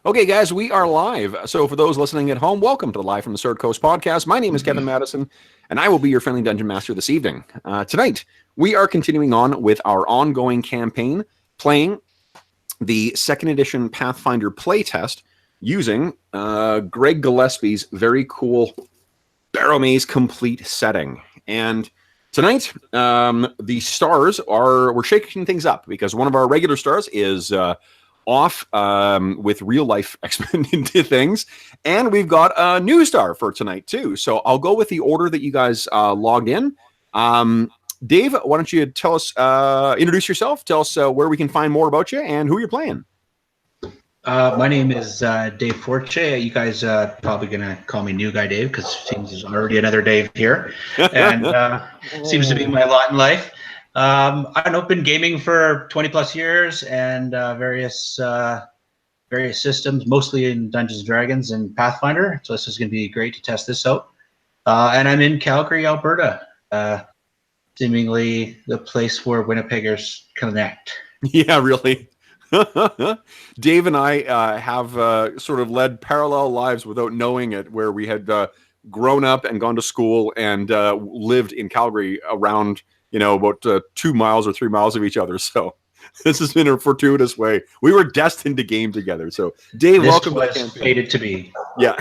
Okay, guys, we are live. So, for those listening at home, welcome to the Live from the Sword Coast podcast. My name is Kevin Madison, and I will be your friendly dungeon master this evening. Tonight, we are continuing on with our ongoing campaign, playing the second edition Pathfinder playtest using Greg Gillespie's very cool Barrowmaze complete setting. And tonight, the stars we're shaking things up because one of our regular stars is off with real life into things, and we've got a new star for tonight too. So I'll go with the order that you guys logged in. Dave, why don't you tell us, introduce yourself, tell us where we can find more about you and who you're playing. My name is Dave Forche. You guys probably gonna call me New Guy Dave because it seems there's already another Dave here, and seems to be my lot in life. I've been gaming for 20 plus years and various systems, mostly in Dungeons & Dragons and Pathfinder. So this is going to be great to test this out. And I'm in Calgary, Alberta, seemingly the place where Winnipeggers connect. Yeah, really. Dave and I have sort of led parallel lives without knowing it, where we had grown up and gone to school and lived in Calgary around about 2 miles or 3 miles of each other. So this has been a fortuitous way. We were destined to game together. So Dave, welcome to the campaign. Fated to be. Yeah.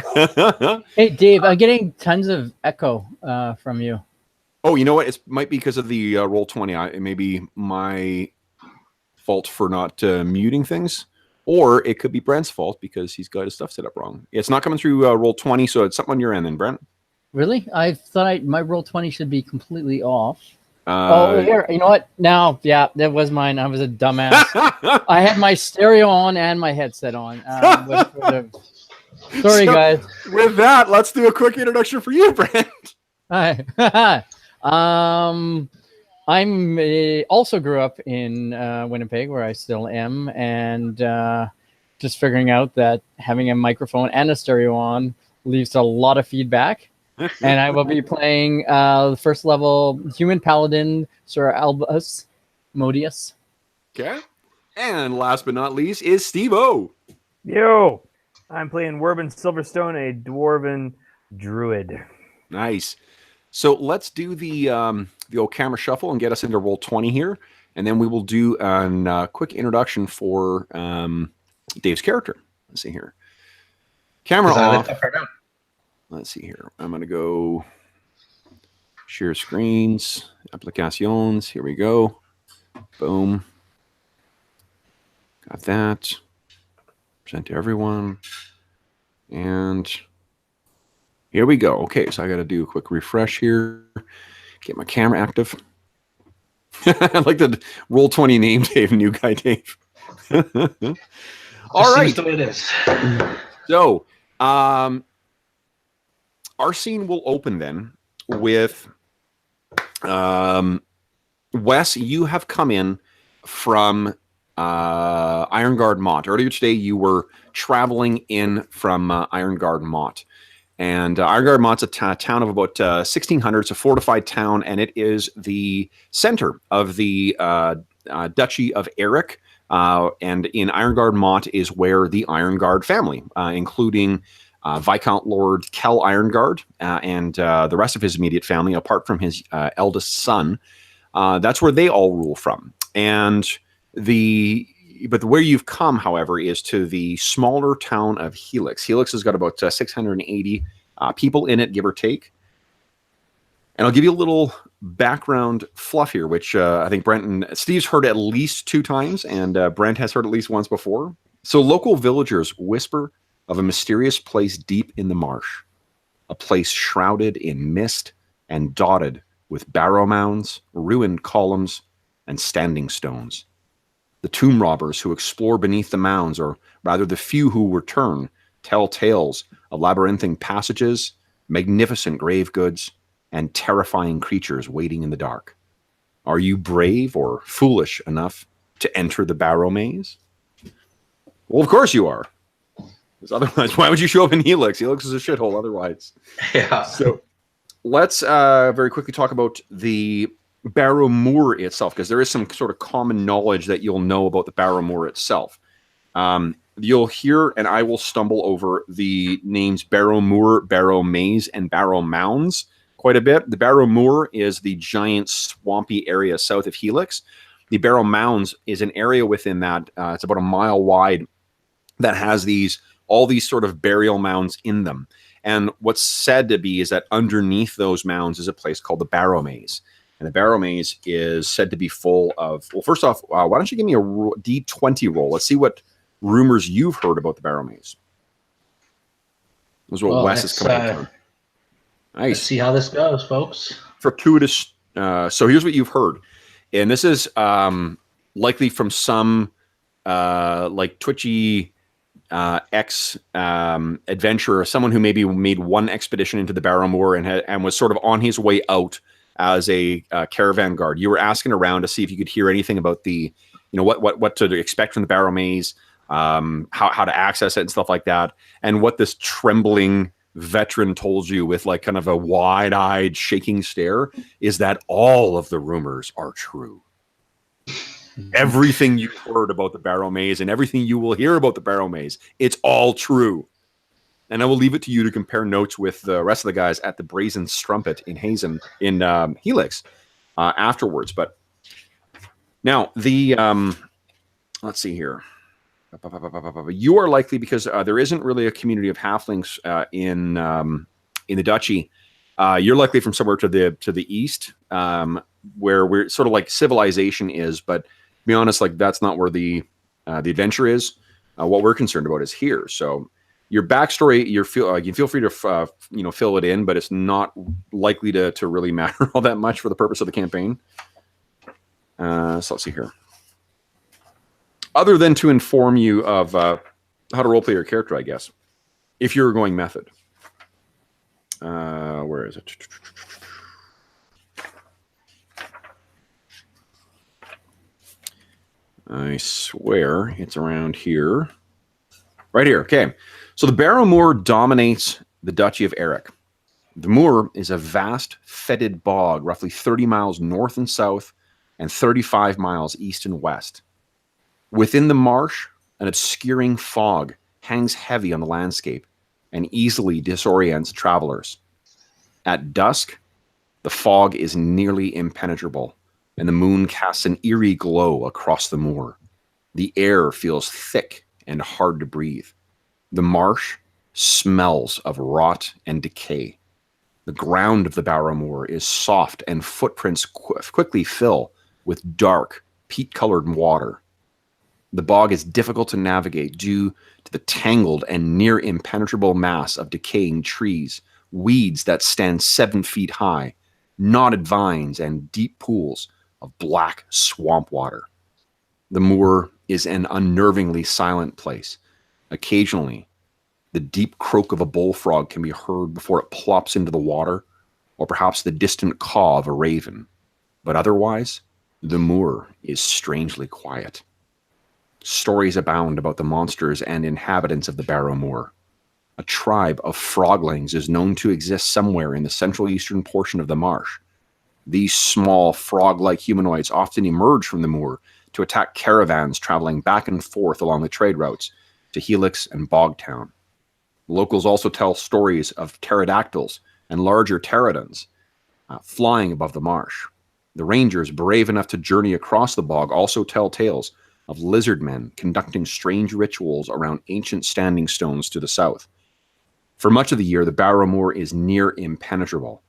Hey, Dave, I'm getting tons of echo from you. Oh, you know what? It might be because of the Roll20. It may be my fault for not muting things, or it could be Brent's fault because he's got his stuff set up wrong. It's not coming through Roll20, so it's something on your end then, Brent. Really? I thought my Roll20 should be completely off. Here, you know what? Now, yeah, that was mine. I was a dumbass. I had my stereo on and my headset on. Sorry, guys. With that, let's do a quick introduction for you, Brent. Hi. I'm also grew up in Winnipeg, where I still am, and just figuring out that having a microphone and a stereo on leaves a lot of feedback. And I will be playing the first level human paladin, Sir Albus Modius. Okay. And last but not least is Steve-O. Yo, I'm playing Werbin Silverstone, a dwarven druid. Nice. So let's do the old camera shuffle and get us into Roll20 here, and then we will do a quick introduction for Dave's character. Let's see here. Camera off. Let's see here. I'm going to go share screens, applications. Here we go. Boom. Got that. Present to everyone. And here we go. Okay, so I got to do a quick refresh here. Get my camera active. I like the Roll20 name, Dave. New Guy Dave. All right. The way it is. So, our scene will open then with Wes. You have come in from Ironguard Mott. Earlier today, you were traveling in from Ironguard Mott. And Ironguard Mott's a town of about 1,600. It's a fortified town, and it is the center of the Duchy of Eric. And in Ironguard Mott is where the Ironguard family, including Viscount Lord Kel Ironguard and the rest of his immediate family, apart from his eldest son, that's where they all rule from. And but where you've come, however, is to the smaller town of Helix. Helix has got about 680 people in it, give or take. And I'll give you a little background fluff here, which I think Brent and Steve's heard at least 2 times, and Brent has heard at least once before. So local villagers whisper of a mysterious place deep in the marsh, a place shrouded in mist and dotted with barrow mounds, ruined columns, and standing stones. The tomb robbers who explore beneath the mounds, or rather the few who return, tell tales of labyrinthine passages, magnificent grave goods, and terrifying creatures waiting in the dark. Are you brave or foolish enough to enter the Barrowmaze? Well, of course you are. Because otherwise, why would you show up in Helix? Helix is a shithole otherwise. Yeah. So let's very quickly talk about the Barrowmoor itself, because there is some sort of common knowledge that you'll know about the Barrowmoor itself. you'll hear, and I will stumble over the names Barrowmoor, Barrowmaze, and Barrowmounds quite a bit. The Barrowmoor is the giant swampy area south of Helix. The Barrowmounds is an area within that. It's about a mile wide that has all these sort of burial mounds in them. And what's said to be is that underneath those mounds is a place called the Barrowmaze. And the Barrowmaze is said to be full of, well, first off, why don't you give me a D20 roll? Let's see what rumors you've heard about the Barrowmaze. This is what Wes is coming from. Nice. Let's see how this goes, folks. Fortuitous. So here's what you've heard. And this is likely from some like twitchy ex-adventurer, someone who maybe made one expedition into the Barrowmoor and was sort of on his way out as a caravan guard. You were asking around to see if you could hear anything about the, what to expect from the Barrowmaze, how to access it and stuff like that. And what this trembling veteran told you with like kind of a wide-eyed shaking stare is that all of the rumors are true. Everything you've heard about the Barrowmaze and everything you will hear about the Barrowmaze, it's all true. And I will leave it to you to compare notes with the rest of the guys at the Brazen Strumpet in Helix afterwards. But now let's see here. You are likely, because there isn't really a community of halflings in the Duchy. You're likely from somewhere to the east, where we're sort of like civilization is. But to be honest, like that's not where the adventure is. What we're concerned about is here. So your backstory, you feel free to fill it in, but it's not likely to really matter all that much for the purpose of the campaign. So let's see here. Other than to inform you of how to roleplay your character, I guess, if you're going method. Where is it? I swear it's around here. Right here. Okay. So the Barrowmoor dominates the Duchy of Eric. The moor is a vast, fetid bog, roughly 30 miles north and south and 35 miles east and west. Within the marsh, an obscuring fog hangs heavy on the landscape and easily disorients travelers. At dusk, the fog is nearly impenetrable, and the moon casts an eerie glow across the moor. The air feels thick and hard to breathe. The marsh smells of rot and decay. The ground of the Barrowmoor is soft, and footprints quickly fill with dark, peat-colored water. The bog is difficult to navigate due to the tangled and near impenetrable mass of decaying trees, weeds that stand 7 feet high, knotted vines, and deep pools of black swamp water. The moor is an unnervingly silent place. Occasionally, the deep croak of a bullfrog can be heard before it plops into the water, or perhaps the distant caw of a raven. But otherwise, the moor is strangely quiet. Stories abound about the monsters and inhabitants of the Barrowmoor. A tribe of froglings is known to exist somewhere in the central eastern portion of the marsh. These small frog-like humanoids often emerge from the moor to attack caravans traveling back and forth along the trade routes to Helix and Bogtown. Locals also tell stories of pterodactyls and larger pterodons flying above the marsh. The rangers, brave enough to journey across the bog, also tell tales of lizard men conducting strange rituals around ancient standing stones to the south. For much of the year, the Barrowmoor is near impenetrable.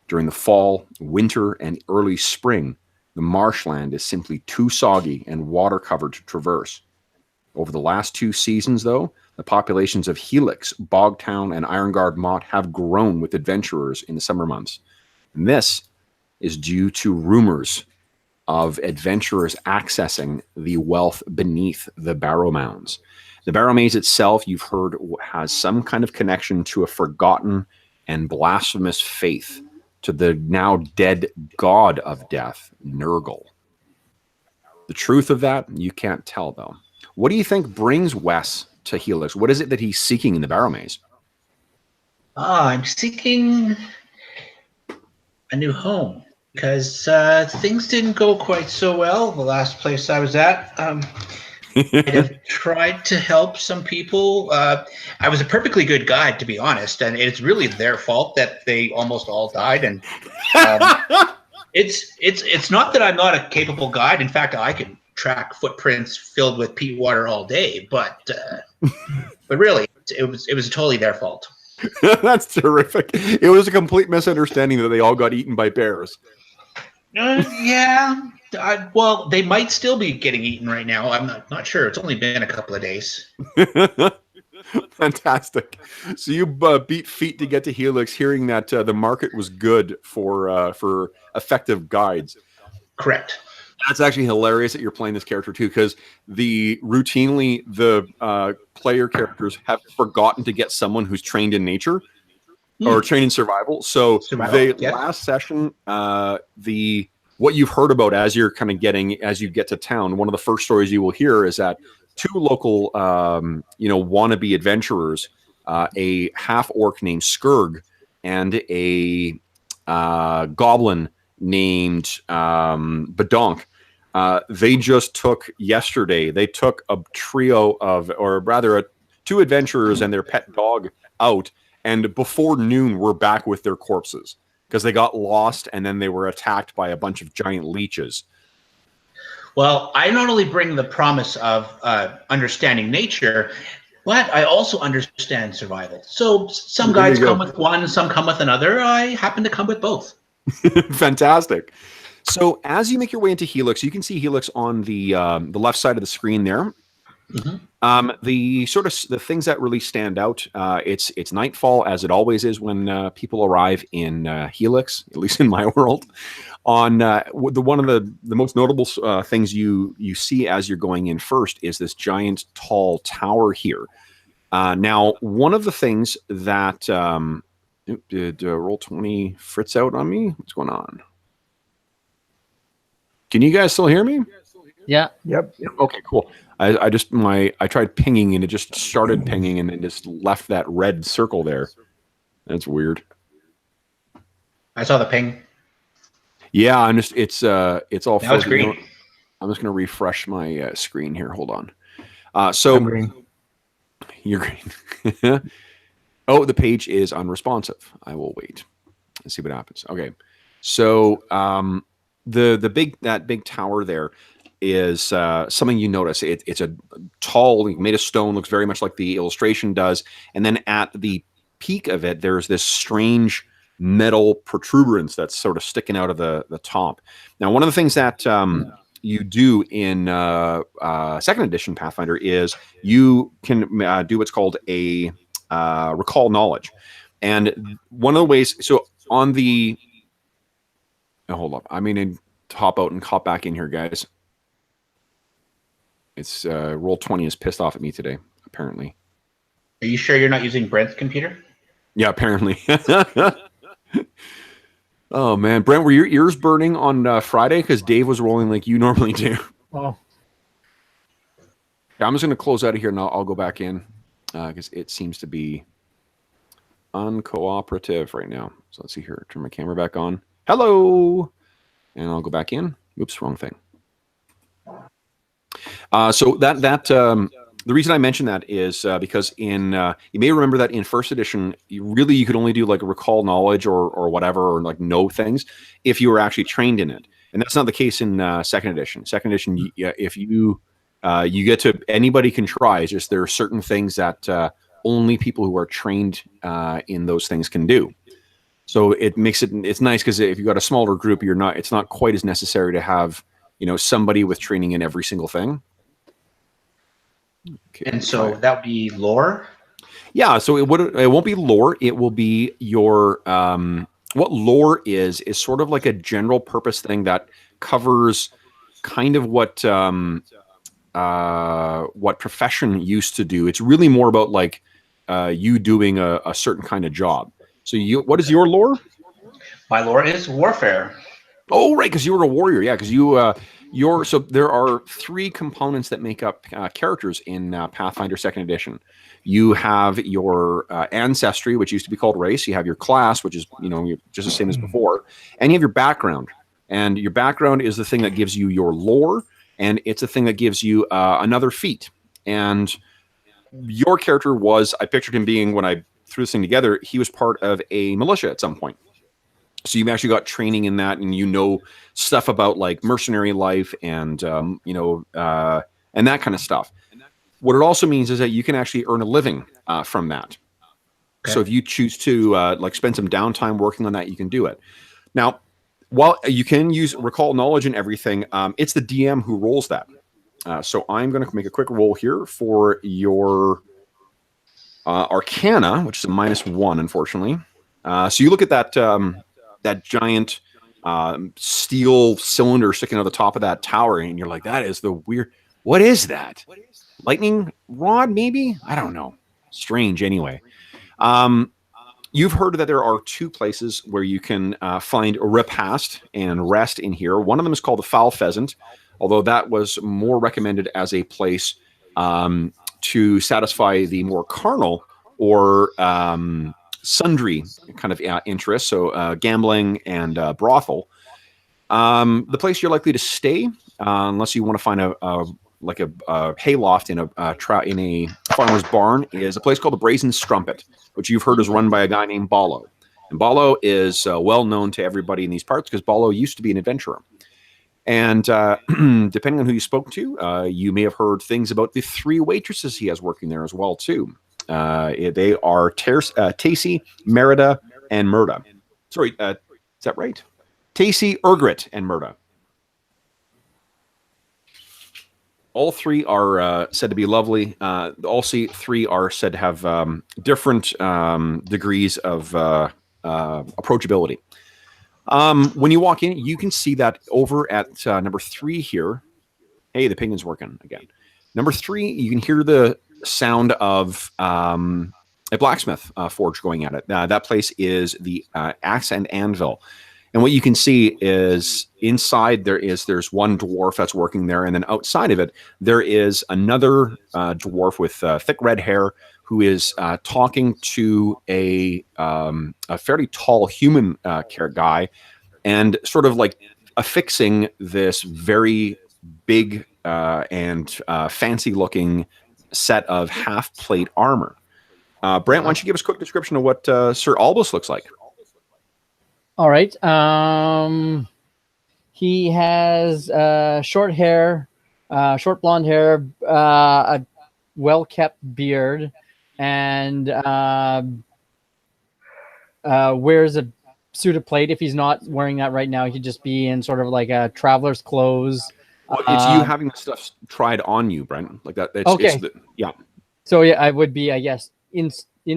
During the fall, winter, and early spring, the marshland is simply too soggy and water-covered to traverse. Over the last 2 seasons, though, the populations of Helix, Bogtown, and Ironguard Motte have grown with adventurers in the summer months. And this is due to rumors of adventurers accessing the wealth beneath the Barrow Mounds. The Barrowmaze itself, you've heard, has some kind of connection to a forgotten and blasphemous faith, to the now dead god of death, Nurgle. The truth of that, you can't tell, though. What do you think brings Wes to Helix? What is it that he's seeking in the Barrowmaze? I'm seeking a new home, because things didn't go quite so well the last place I was at. have tried to help some people. I was a perfectly good guide, to be honest, and it's really their fault that they almost all died. And it's not that I'm not a capable guide. In fact, I can track footprints filled with peat water all day. But really, it was totally their fault. That's terrific. It was a complete misunderstanding that they all got eaten by bears. Yeah. Well, they might still be getting eaten right now. I'm not sure. It's only been a couple of days. Fantastic. So you beat feet to get to Helix, hearing that the market was good for effective guides. Correct. That's actually hilarious that you're playing this character too, because routinely the player characters have forgotten to get someone who's trained in nature or trained in survival. So last session, what you've heard about as you're kind of as you get to town, one of the first stories you will hear is that two local, wannabe adventurers, a half orc named Skurg and a goblin named Badonk. They just took yesterday. They took a trio of, or rather, two adventurers and their pet dog out, and before noon, we're back with their corpses because they got lost and then they were attacked by a bunch of giant leeches. Well, I not only bring the promise of understanding nature, but I also understand survival. So some guides come with one, some come with another. I happen to come with both. Fantastic. So as you make your way into Helix, you can see Helix on the left side of the screen there. Mm-hmm. The things that really stand out, it's nightfall, as it always is when people arrive in Helix, at least in my world. On one of the most notable things you see as you're going in first is this giant tall tower here. Now, one of the things that did Roll20 fritz out on me? What's going on? Can you guys still hear me? Yeah. Yep. Okay, cool. I tried pinging and it just started pinging and it just left that red circle there. That's weird. I saw the ping. Yeah, it's all. Now it's green. I'm just going to refresh my screen here. Hold on. So green. You're green. Oh, the page is unresponsive. I will wait and see what happens. Okay, so the big tower there is something you notice. It's a tall, made of stone, looks very much like the illustration does, and then at the peak of it, there's this strange metal protuberance that's sort of sticking out of the top. Now, one of the things that you do in second edition Pathfinder is you can do what's called a recall knowledge. And one of the ways, so on the, hold up, I mean, hop out and hop back in here, guys. It's Roll20 is pissed off at me today, apparently. Are you sure you're not using Brent's computer? Yeah, apparently. Oh man, Brent, were your ears burning on Friday because Dave was rolling like you normally do? Oh, yeah, I'm just going to close out of here and I'll go back in because it seems to be uncooperative right now. So let's see here. Turn my camera back on. Hello, and I'll go back in. Oops, wrong thing. So the reason I mention that is because in you may remember that in first edition, you could only do like a recall knowledge or whatever, or like know things if you were actually trained in it, and that's not the case in second edition. Second edition, if you get to, anybody can try. It's just there are certain things that only people who are trained in those things can do. So it makes it's nice because if you've got a smaller group, it's not quite as necessary to have somebody with training in every single thing. Okay, and so that would be lore? Yeah, so it won't be lore. It will be your what lore is sort of like a general purpose thing that covers kind of what profession used to do. It's really more about like you doing a certain kind of job. So what is your lore? My lore is warfare. Oh, right, because you were a warrior. Yeah, because so there are three components that make up characters in Pathfinder 2nd Edition. You have your ancestry, which used to be called race. You have your class, which is just the same as before, and you have your background. And your background is the thing that gives you your lore. and it's a thing that gives you another feat. And your character was, I pictured him being, when I threw this thing together, he was part of a militia at some point. So you've actually got training in that, and you know stuff about like mercenary life and and that kind of stuff. What it also means is that you can actually earn a living from that. Okay. So if you choose to like spend some downtime working on that, you can do it. Now, while you can use recall knowledge and everything, it's the DM who rolls that. So I'm going to make a quick roll here for your Arcana, which is a -1, unfortunately. So you look at that that giant steel cylinder sticking out the top of that tower, and you're like, that is the weird. What is that? Lightning rod, maybe? I don't know. Strange, anyway. You've heard that there are 2 places where you can find a repast and rest in here. One of them is called the Foul Pheasant, although that was more recommended as a place to satisfy the more carnal or sundry kind of interests, so gambling and brothel. The place you're likely to stay, unless you want to find a hayloft in a farmer's barn, is a place called the Brazen Strumpet, which you've heard is run by a guy named Ballo. And Ballo is well known to everybody in these parts because Ballo used to be an adventurer. And depending on who you spoke to, you may have heard things about the 3 waitresses he has working there as well too. They are Tacy, Merida, and Murda. Sorry, is that right? Tacy, Urgrit, and Murda. All 3 are said to be lovely. All 3 are said to have different degrees of approachability. When you walk in, you can see that over at number 3 here. Hey, the penguin's working again. Number 3, you can hear the sound of a blacksmith forge going at it. That place is the Axe and Anvil. And what you can see is inside there's one dwarf that's working there, and then outside of it there is another dwarf with thick red hair who is talking to a fairly tall human guy, and sort of like affixing this very big and fancy-looking set of half-plate armor. Brant, why don't you give us a quick description of what Sir Albus looks like? All right. He has short hair, short blonde hair, a well-kept beard, and wears a suit of plate. If he's not wearing that right now, he'd just be in sort of like a traveler's clothes. Well, it's you having the stuff tried on you, Brent. Like that. It's, okay. Yeah. So yeah, I would be, I guess, in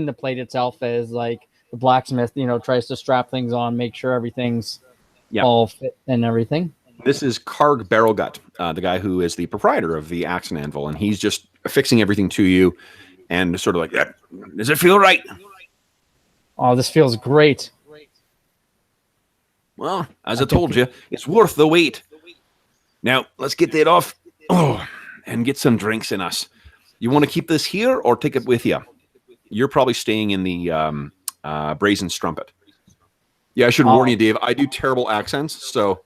the plate itself as like the blacksmith, tries to strap things on, make sure everything's all fit and everything. This is Karg Barrowgut, the guy who is the proprietor of the Axe and Anvil, and he's just affixing everything to you and sort of like, yeah, does it feel right? Oh, this feels great. Well, as I told you, it's worth the wait. Now, let's get that off and get some drinks in us. You want to keep this here or take it with you? You're probably staying in the Brazen Strumpet. Yeah, I should warn you, Dave. I do terrible accents, so...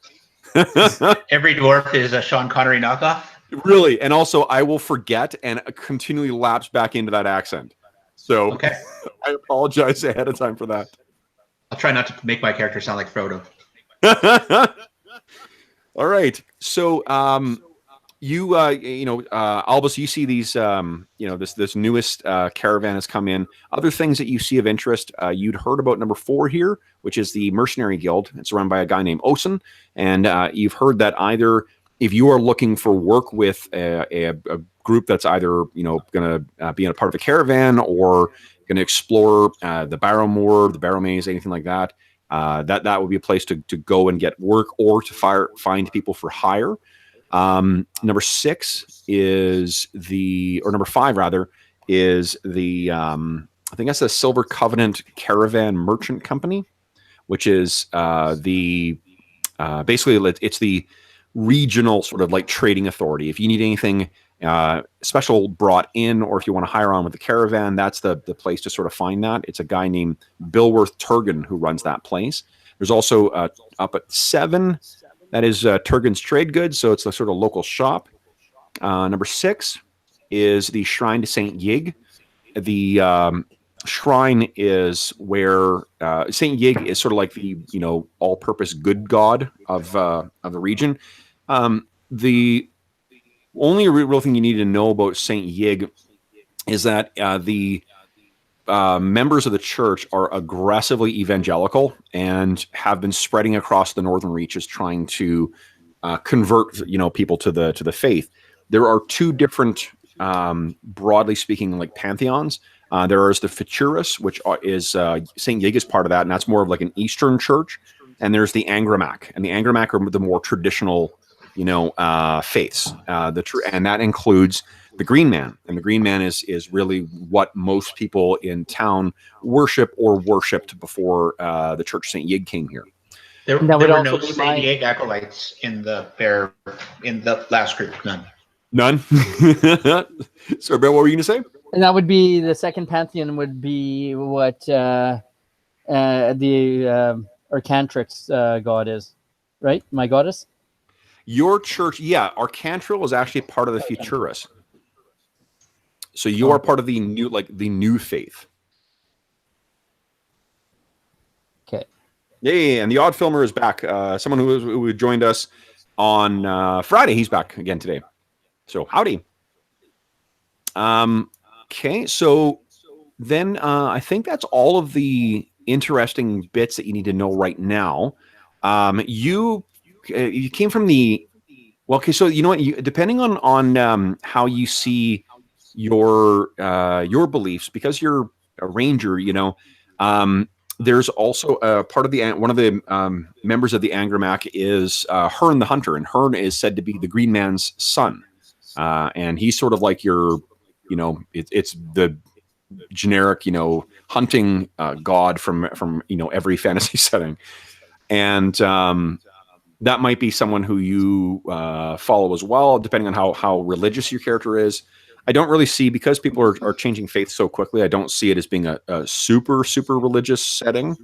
Every dwarf is a Sean Connery knockoff? Really, and also I will forget and continually lapse back into that accent. So okay. I apologize ahead of time for that. I'll try not to make my character sound like Frodo. All right. So Albus, you see these this newest caravan has come in. Other things that you see of interest, you'd heard about number 4 here, which is the Mercenary Guild. It's run by a guy named Osen, and you've heard that either if you are looking for work with a group that's either going to be in a part of a caravan or going to explore the Barrowmoor, the Barrowmaze, anything like that, that would be a place to go and get work or to find people for hire. Number 6 is number 5 rather is the I think that's the Silver Covenant Caravan Merchant Company, which is basically it's the regional sort of like trading authority. If you need anything special brought in, or if you want to hire on with the caravan, that's the place to sort of find that. It's a guy named Billworth Turgan who runs that place. There's also up at 7. That is Turgan's Trade Goods, so it's a sort of local shop. Number 6 is the Shrine to Saint Yig. The shrine is where Saint Yig is sort of like the all-purpose good god of the region. The only real thing you need to know about Saint Yig is that the members of the church are aggressively evangelical and have been spreading across the northern reaches, trying to convert people to the faith. There are 2 different, broadly speaking, like pantheons. There is the Futurus, which is Saint Yig is part of that, and that's more of like an Eastern church. And there's the Angramak, and the Angramak are the more traditional, faiths. And that includes the Green Man, and the Green Man is really what most people in town worship or worshipped before the Church of Saint Yig came here. There That would were also no be Saint Yig acolytes in the last group. None. None. So, Bill, what were you going to say? And that would be the second pantheon. Would be what the Arcantrix god is, right? My goddess. Your church, yeah, Arcantril is actually part of the Futurus. So you are part of the new faith. Okay. Yeah, and the Odd Filmer is back. Someone who joined us on Friday, he's back again today. So howdy. Okay, so then I think that's all of the interesting bits that you need to know right now. You came from the okay. So you know what? Depending on how you see your beliefs, because you're a ranger, there's also part of one of the members of the Angramak is Hearn the Hunter, and Hearn is said to be the Green Man's son, and he's sort of like your, it's the generic, hunting god from every fantasy setting, and that might be someone who you follow as well, depending on how religious your character is. I don't really see, because people are changing faith so quickly, I don't see it as being a super, super religious setting.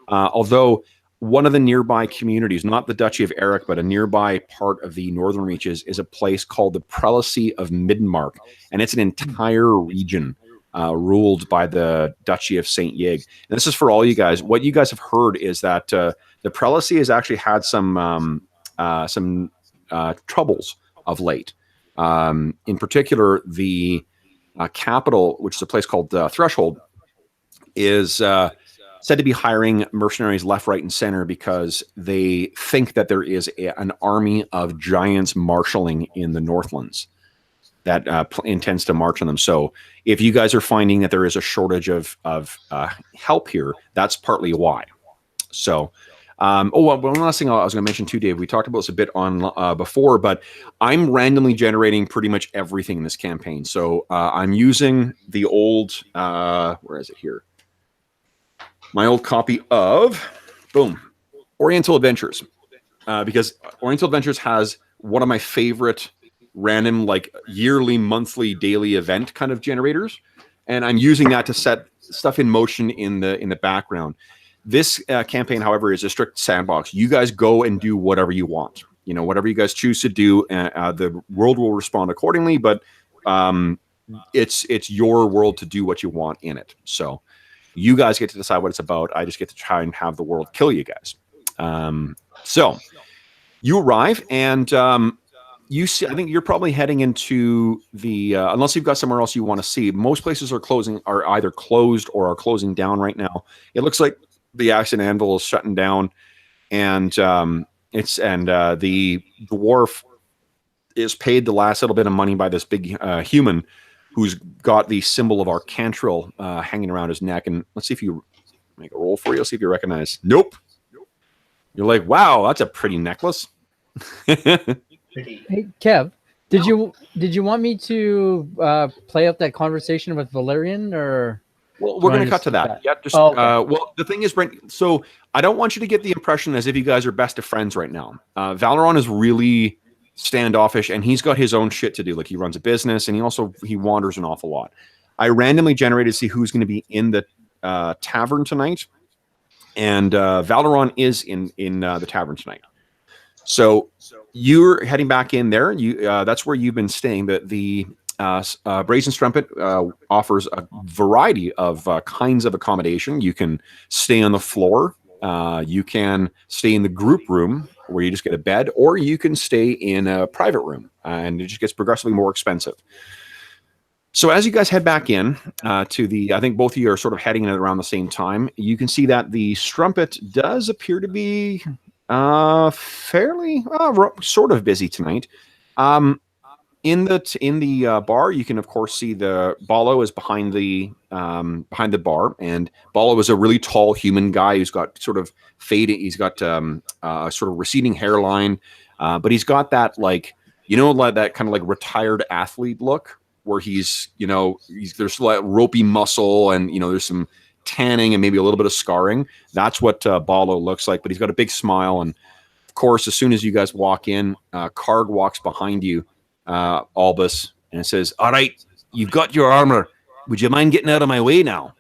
Although one of the nearby communities, not the Duchy of Eric, but a nearby part of the Northern Reaches, is a place called the Prelacy of Middenmark. And it's an entire region ruled by the Duchy of St. Yig. And this is for all you guys. What you guys have heard is that the Prelacy has actually had some troubles of late. In particular, the capital, which is a place called Threshold, is said to be hiring mercenaries left, right, and center because they think that there is an army of giants marshaling in the Northlands that intends to march on them. So if you guys are finding that there is a shortage of help here, that's partly why. So one last thing I was going to mention too, Dave. We talked about this a bit on before, but I'm randomly generating pretty much everything in this campaign. So I'm using the old, where is it here? My old copy of, Oriental Adventures. Because Oriental Adventures has one of my favorite random, like yearly, monthly, daily event kind of generators. And I'm using that to set stuff in motion in the background. This campaign, however, is a strict sandbox. You guys go and do whatever you want. Whatever you guys choose to do, the world will respond accordingly. But it's your world to do what you want in it. So you guys get to decide what it's about. I just get to try and have the world kill you guys. So you arrive, and you see. I think you're probably heading into the unless you've got somewhere else you want to see. Most places are either closed or are closing down right now. It looks like the Axe and Anvil is shutting down, and the dwarf is paid the last little bit of money by this big human who's got the symbol of Arcantril hanging around his neck. And let's see if you make a roll for you. Let's see if you recognize. Nope. You're like, wow, that's a pretty necklace. Hey, Kev, did you want me to play out that conversation with Valerian, or? Well, we're going to cut to that. Yeah. Just okay. Well, the thing is, Brent. So I don't want you to get the impression as if you guys are best of friends right now. Valeron is really standoffish, and he's got his own shit to do. Like, he runs a business, and he wanders an awful lot. I randomly generated to see who's going to be in the tavern tonight, and Valeron is in the tavern tonight. So you're heading back in there. That's where you've been staying. The Brazen Strumpet offers a variety of kinds of accommodation. You can stay on the floor. You can stay in the group room where you just get a bed, or you can stay in a private room, and it just gets progressively more expensive. So as you guys head back in to the, I think both of you are sort of heading in around the same time. You can see that the Strumpet does appear to be fairly sort of busy tonight. In the bar, you can of course see the Ballo is behind the bar, and Ballo is a really tall human guy who's got sort of faded. He's got sort of receding hairline, but he's got that like that kind of like retired athlete look where there's like ropey muscle and there's some tanning and maybe a little bit of scarring. That's what Ballo looks like, but he's got a big smile. And of course, as soon as you guys walk in, Karg walks behind you, Albus, and says, "All right, you've got your armor. Would you mind getting out of my way now?"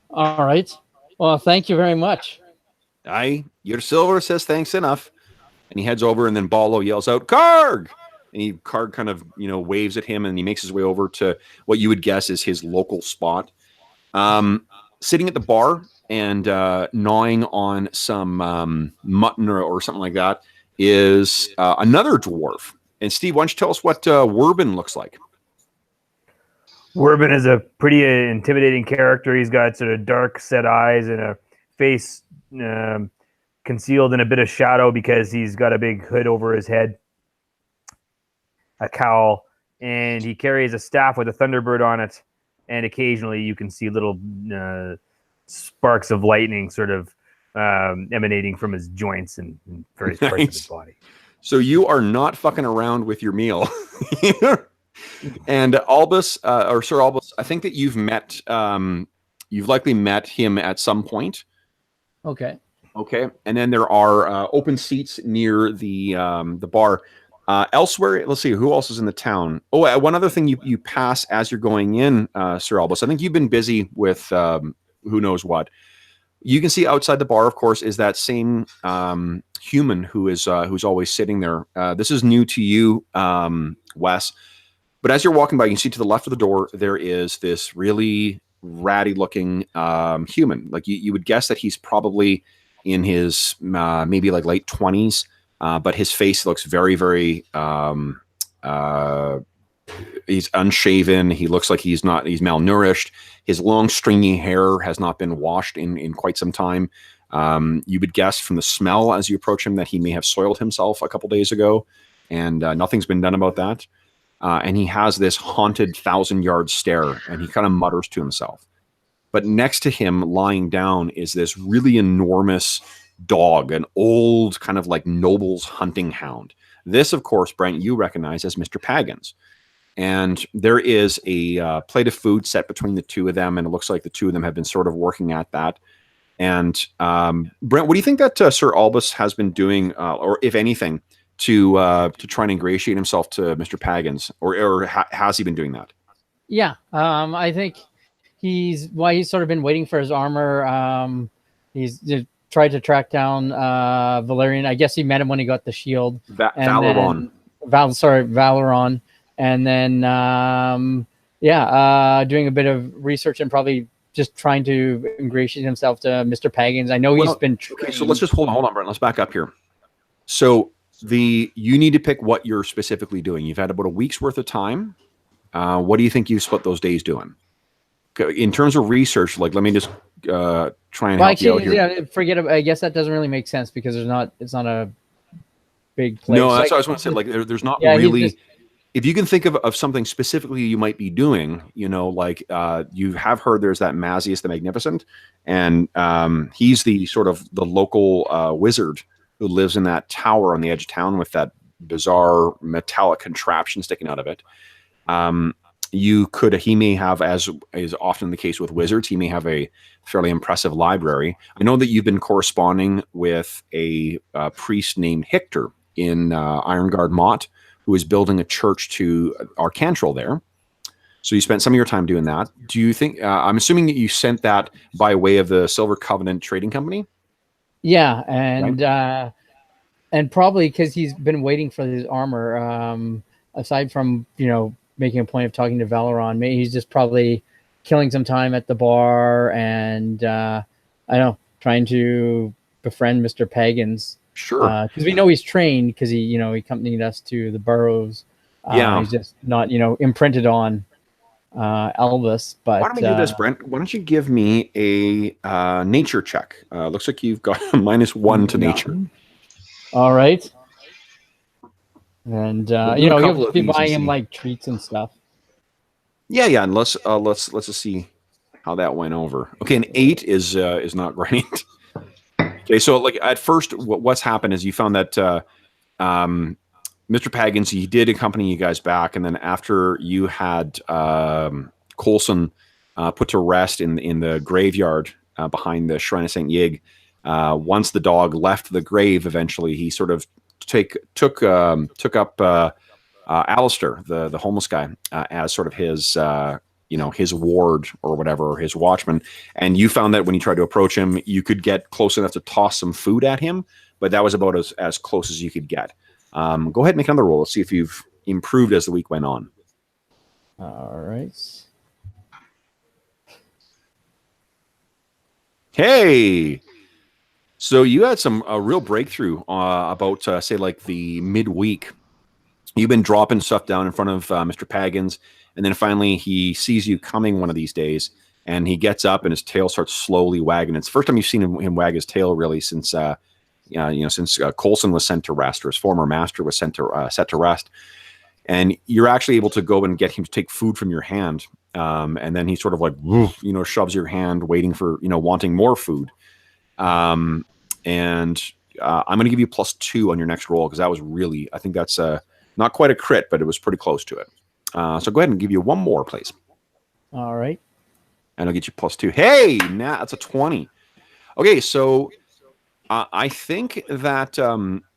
All right. Well, thank you very much. Aye, your silver says thanks enough. And he heads over, and then Ballo yells out, "Karg!" And Karg kind of, waves at him, and he makes his way over to what you would guess is his local spot. Sitting at the bar and gnawing on some mutton or something like that is another dwarf. And Steve, why don't you tell us what Werbin looks like? Werbin is a pretty intimidating character. He's got sort of dark set eyes and a face concealed in a bit of shadow because he's got a big hood over his head. A cowl, and he carries a staff with a thunderbird on it, and occasionally you can see little sparks of lightning sort of emanating from his joints and various parts of his body. So you are not fucking around with your meal. And Albus, or Sir Albus, I think that you've likely met him at some point. Okay. And then there are open seats near the bar. Elsewhere, let's see, who else is in the town? Oh, one other thing you pass as you're going in, Sir Albus. I think you've been busy with who knows what. You can see outside the bar, of course, is that same human who's always sitting there. This is new to you, Wes. But as you're walking by, you can see to the left of the door, there is this really ratty-looking human. Like you would guess that he's probably in his maybe like late 20s. But his face looks very, very, he's unshaven. He looks like he's malnourished. His long, stringy hair has not been washed in quite some time. You would guess from the smell as you approach him that he may have soiled himself a couple days ago, and nothing's been done about that. And he has this haunted 1,000-yard stare, and he kind of mutters to himself. But next to him, lying down, is this really enormous dog, an old kind of like noble's hunting hound. This, of course, Brent, you recognize as Mr. Paggins. And there is a plate of food set between the two of them, and it looks like the two of them have been sort of working at that. And Brent, what do you think that Sir Albus has been doing, or if anything, to try and ingratiate himself to Mr. Paggins, or has he been doing that? Yeah, I think he's sort of been waiting for his armor. He's tried to track down Valerian. I guess he met him when he got the shield. Valeron. Valeron. And then, doing a bit of research and probably just trying to ingratiate himself to Mr. Paggins. I know he's been trained. Okay, so let's just hold on, Brent. Let's back up here. So you need to pick what you're specifically doing. You've had about a week's worth of time. What do you think you've split those days doing? In terms of research, like, let me just try and help you out here. Yeah, forget it. I guess that doesn't really make sense because it's not a big place. No, that's what I was going to say. Like, there's not really. If you can think of something specifically you might be doing, like you have heard there's that Mazius the Magnificent, and he's the sort of the local wizard who lives in that tower on the edge of town with that bizarre metallic contraption sticking out of it. He may have, as is often the case with wizards, he may have a fairly impressive library. I know that you've been corresponding with a priest named Hictor in Ironguard Mott, who is building a church to Arcantril there. So you spent some of your time doing that. Do you think, I'm assuming that you sent that by way of the Silver Covenant Trading Company? Yeah, and right? and probably because he's been waiting for his armor. Aside from making a point of talking to Valeron, maybe he's just probably killing some time at the bar and I don't know, trying to befriend Mr. Pagans. Sure. Because we know he's trained because he accompanied us to the burrows. Yeah. He's just not imprinted on Elvis. But why don't we do this, Brent? Why don't you give me a nature check? Looks like you've got a -1 to nature. All right. And We'll do a couple you'll of be these and buying him see. like treats and stuff. Yeah, and let's just see how that went over. Okay, an 8 is not great. Okay, so like at first, what's happened is you found that Mr. Pagans, he did accompany you guys back, and then after you had Coulson put to rest in the graveyard behind the Shrine of Saint Yig, once the dog left the grave, eventually he sort of took up Alistair, the homeless guy, as sort of his his ward or whatever, or his watchman. And you found that when you tried to approach him, you could get close enough to toss some food at him, but that was about as close as you could get. Go ahead and make another roll. Let's see if you've improved as the week went on. All right. Hey! So you had a real breakthrough about, say, like the midweek. You've been dropping stuff down in front of Mr. Pagans, and then finally he sees you coming one of these days, and he gets up and his tail starts slowly wagging. It's the first time you've seen him wag his tail really since Coulson was sent to rest, or his former master was set to rest. And you're actually able to go and get him to take food from your hand, and then he sort of like shoves your hand, waiting for wanting more food. I'm going to give you +2 on your next roll because that was really, I think that's not quite a crit, but it was pretty close to it. So go ahead and give you one more, please. All right. And I'll get you +2. Hey, that's a 20. Okay, so I think that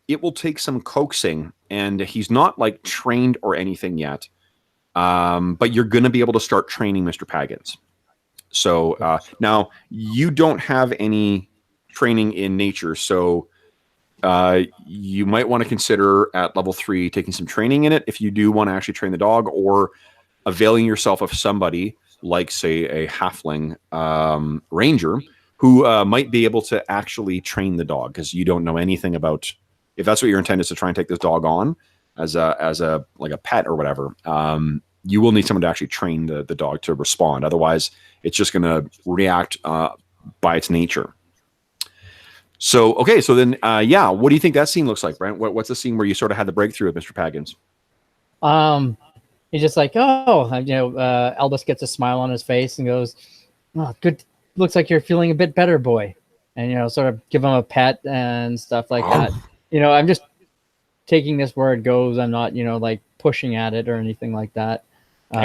it will take some coaxing, and he's not like trained or anything yet. But you're going to be able to start training Mr. Pagans. So now you don't have any training in nature, so you might want to consider at level 3 taking some training in it if you do want to actually train the dog, or availing yourself of somebody like, say, a halfling ranger who might be able to actually train the dog, because you don't know anything about, if that's what your intent is, to try and take this dog on as a like a pet or whatever. You will need someone to actually train the dog to respond. Otherwise, it's just going to react by its nature. So, okay, so then, what do you think that scene looks like, Brent? What's the scene where you sort of had the breakthrough with Mr. Pagans? He's just like, Albus gets a smile on his face and goes, "Oh, good. Looks like you're feeling a bit better, boy." And, sort of give him a pet and stuff like that. I'm just taking this where it goes. I'm not, like pushing at it or anything like that. Okay.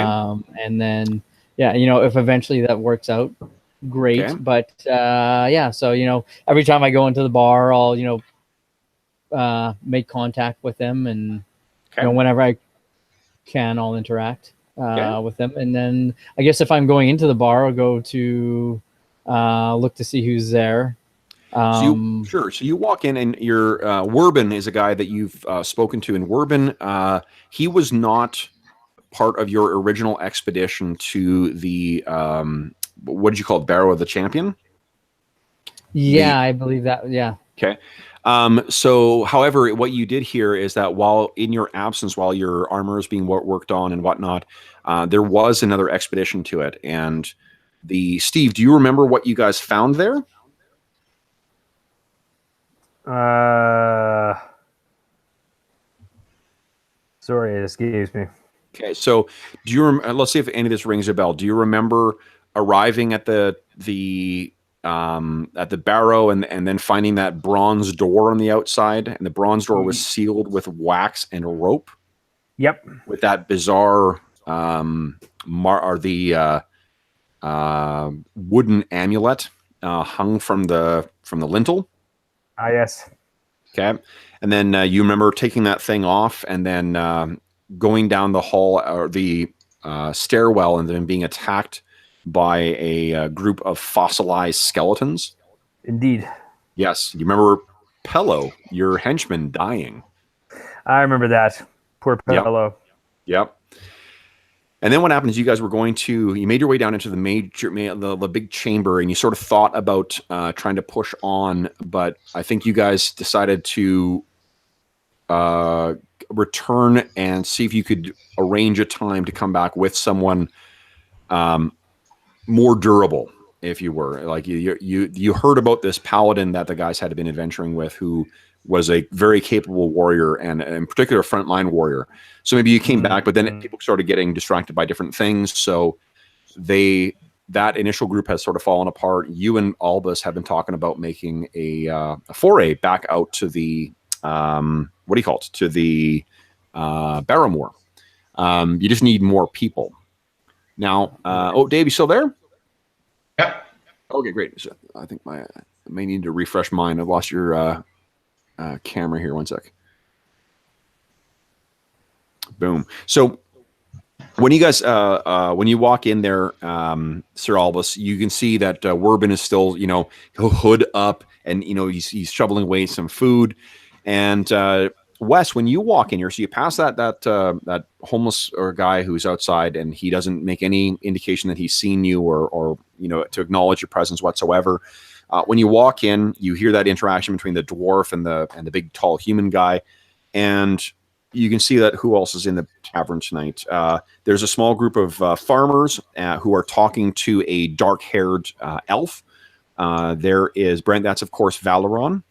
And then, if eventually that works out, great. Okay. But so every time I go into the bar, I'll make contact with them, and whenever I can, I'll interact with them. And then I guess if I'm going into the bar, I'll go to look to see who's there. So you walk in, and your Werbin is a guy that you've spoken to, and Werbin, he was not part of your original expedition to the what did you call it, Barrow of the Champion? Yeah, I believe that. Yeah. Okay. So, however, what you did here is that while in your absence, while your armor is being worked on and whatnot, there was another expedition to it. And Steve, do you remember what you guys found there? Sorry, it escapes me. Okay, so do you let's see if any of this rings a bell. Do you remember arriving at the barrow and then finding that bronze door on the outside, and the bronze door was sealed with wax and a rope? Yep. With that bizarre wooden amulet hung from the lintel. Ah, yes. Okay, and then you remember taking that thing off and then going down the hall or the stairwell, and then being attacked by a group of fossilized skeletons. Indeed. Yes, you remember Pello, your henchman, dying. I remember that. Poor Yep. fellow. Yep. And then what happened is you guys were you made your way down into the big chamber, and you sort of thought about trying to push on, but I think you guys decided to return and see if you could arrange a time to come back with someone more durable, if you were. Like you heard about this paladin that the guys had been adventuring with, who was a very capable warrior and in particular a frontline warrior. So maybe you came back, but then people started getting distracted by different things. So that initial group has sort of fallen apart. You and Albus have been talking about making a foray back out to the what do you call it? To the Barrowmoor. You just need more people. Now, Dave, you still there? Yep. Okay, great. So I think I may need to refresh mine. I've lost your camera here. One sec. Boom. So when you guys, when you walk in there, Sir Albus, you can see that Werbin is still, hood up, and he's shoveling away some food. And Wes, when you walk in here, so you pass that homeless or guy who's outside, and he doesn't make any indication that he's seen you or to acknowledge your presence whatsoever. When you walk in, you hear that interaction between the dwarf and the big tall human guy, and you can see that who else is in the tavern tonight. There's a small group of farmers who are talking to a dark-haired elf. There is Brent. That's of course Valeron.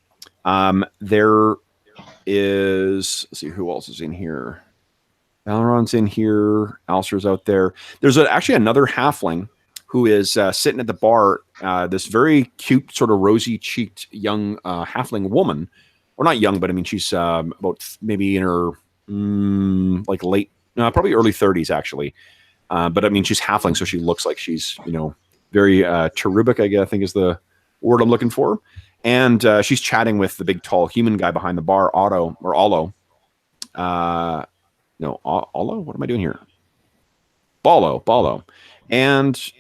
There is, let's see who else is in here. Valeron's in here. Alistair's out there. There's actually another halfling who is sitting at the bar. This very cute, sort of rosy-cheeked young halfling woman, or not young, but I mean she's about maybe in her late, probably early 30s actually. But I mean she's halfling, so she looks like she's very cherubic, I think is the word I'm looking for. And she's chatting with the big tall human guy behind the bar, Otto or Olo. No, Olo. What am I doing here? Ballo. And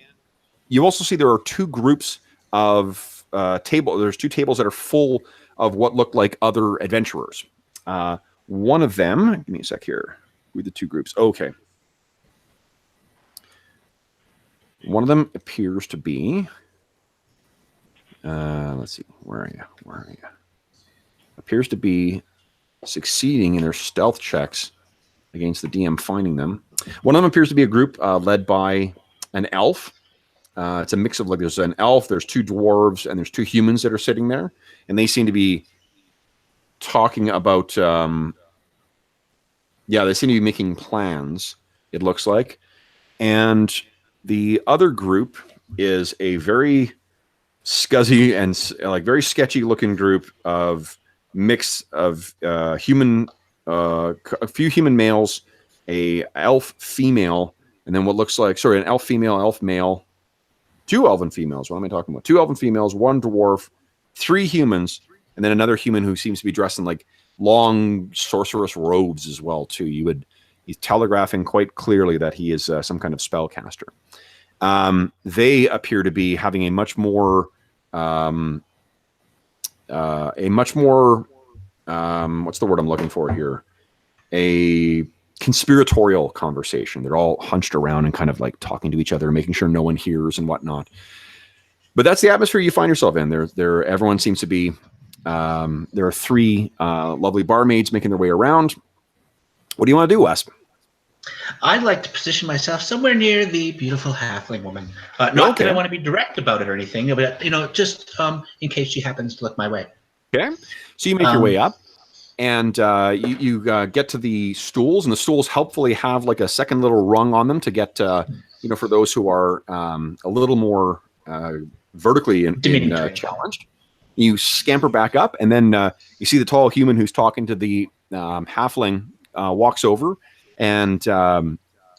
you also see there are two groups of table. There's two tables that are full of what look like other adventurers. One of them, give me a sec here. Read the two groups. Okay. One of them appears to be. Let's see. Where are you? Appears to be succeeding in their stealth checks against the DM finding them. One of them appears to be a group led by an elf. It's a mix of there's an elf, there's two dwarves, and there's two humans that are sitting there, and they seem to be talking about. They seem to be making plans. It looks like, and the other group is a very scuzzy and very sketchy looking group of mix of a few human males, a elf female, and then what looks like an elf female, elf male, two elven females. What am I talking about? Two elven females, one dwarf, three humans, and then another human who seems to be dressed in long sorceress robes as well too. He's telegraphing quite clearly that he is some kind of spellcaster. They appear to be having a much more what's the word I'm looking for here? A conspiratorial conversation. They're all hunched around and kind of talking to each other, making sure no one hears and whatnot. But that's the atmosphere you find yourself in. Everyone seems to be. There are three lovely barmaids making their way around. What do you want to do, Wes? I'd like to position myself somewhere near the beautiful halfling woman. Not that I want to be direct about it or anything, but just in case she happens to look my way. Okay. So you make your way up, and you get to the stools, and the stools helpfully have a second little rung on them to get for those who are a little more vertically challenged. You scamper back up, and then you see the tall human who's talking to the halfling walks over. And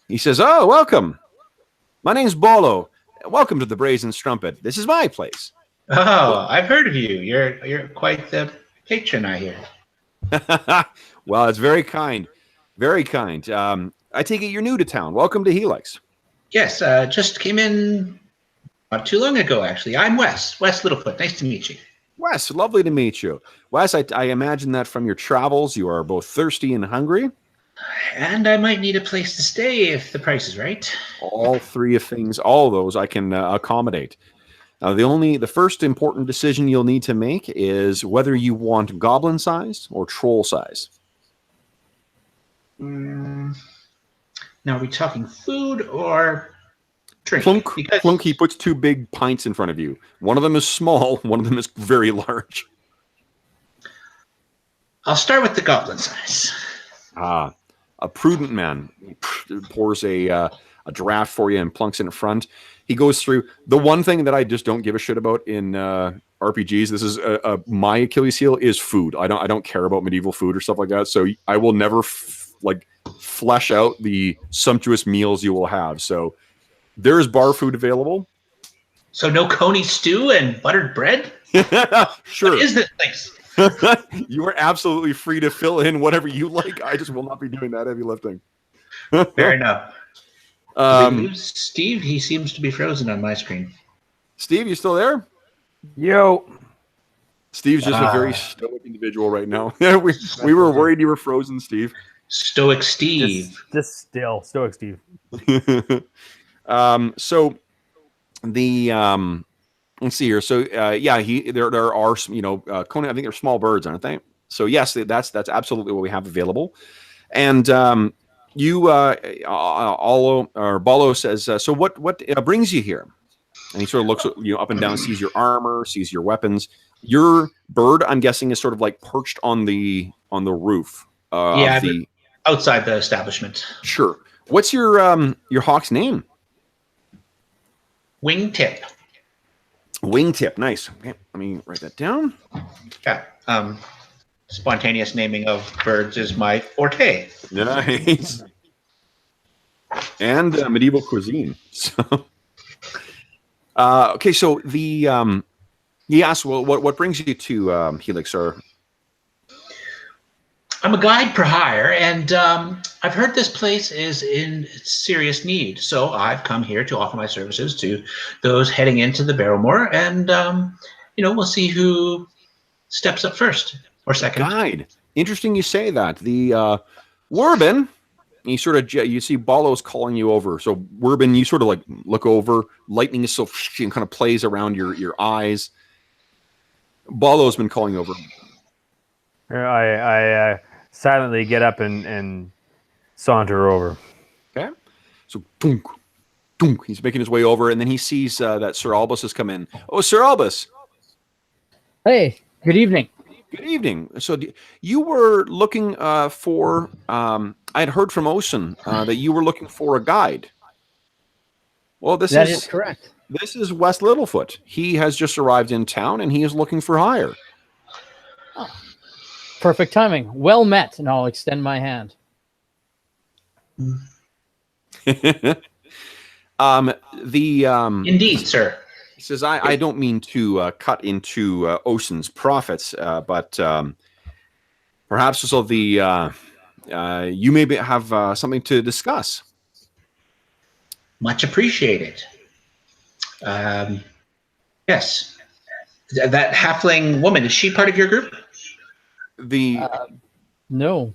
he says, "Oh, welcome. My name's Ballo. Welcome to the Brazen Strumpet. This is my place." Oh, I've heard of you. You're quite the patron, I hear. Well, it's very kind. Very kind. I take it you're new to town. Welcome to Helix. Yes, just came in not too long ago, actually. I'm Wes Littlefoot. Nice to meet you. Wes, lovely to meet you. Wes, I imagine that from your travels, you are both thirsty and hungry. And I might need a place to stay if the price is right. All three of things, all of those I can accommodate. The first important decision you'll need to make is whether you want goblin size or troll size. Now, are we talking food or drink? Plunk, he puts two big pints in front of you. One of them is small, one of them is very large. I'll start with the goblin size. A prudent man pours a draft for you and plunks it in front. He goes through the one thing that I just don't give a shit about in RPGs. This is my Achilles heel is food. I don't care about medieval food or stuff like that. So I will never flesh out the sumptuous meals you will have. So there is bar food available. So no coney stew and buttered bread? Sure. What is this place? You are absolutely free to fill in whatever you like. I just will not be doing that heavy lifting. Fair enough. Steve, he seems to be frozen on my screen. Steve, you still there? Yo. Steve's just a very stoic individual right now. we were worried you were frozen, Steve. Stoic Steve. Just still. Stoic Steve. So the let's see here. So there are some, coney, I think they're small birds, aren't they? So yes, that's absolutely what we have available. And Ballo says, so what brings you here? And he sort of looks up and down, sees your armor, sees your weapons. Your bird, I'm guessing, is sort of like perched on the roof. Outside the establishment. Sure. What's your hawk's name? Wingtip. Wingtip, nice. Okay, let me write that down. Yeah. Spontaneous naming of birds is my forte. Nice. And medieval cuisine. So, okay, so the he asks, well, what brings you to Helix, sir? I'm a guide for hire, and I've heard this place is in serious need. So I've come here to offer my services to those heading into the Barrowmoor, and we'll see who steps up first or second. Guide. Interesting you say that. The Wurbin, you sort of you see Ballo's calling you over. So Wurbin, you sort of like look over. Lightning is so and kind of plays around your eyes. Ballo's been calling over. I silently get up and saunter over. Okay. So dunk, dunk, he's making his way over, and then he sees that Sir Albus has come in. Oh, Sir Albus. Hey, good evening. Good evening. So you were looking for, I had heard from Ocean that you were looking for a guide. Well, that is correct. This is Wes Littlefoot. He has just arrived in town, and he is looking for hire. Oh, perfect timing. Well met, and I'll extend my hand. Indeed, sir. He says, I don't mean to cut into Ocean's profits, but perhaps also you may have something to discuss. Much appreciated. Yes. That halfling woman, is she part of your group? No.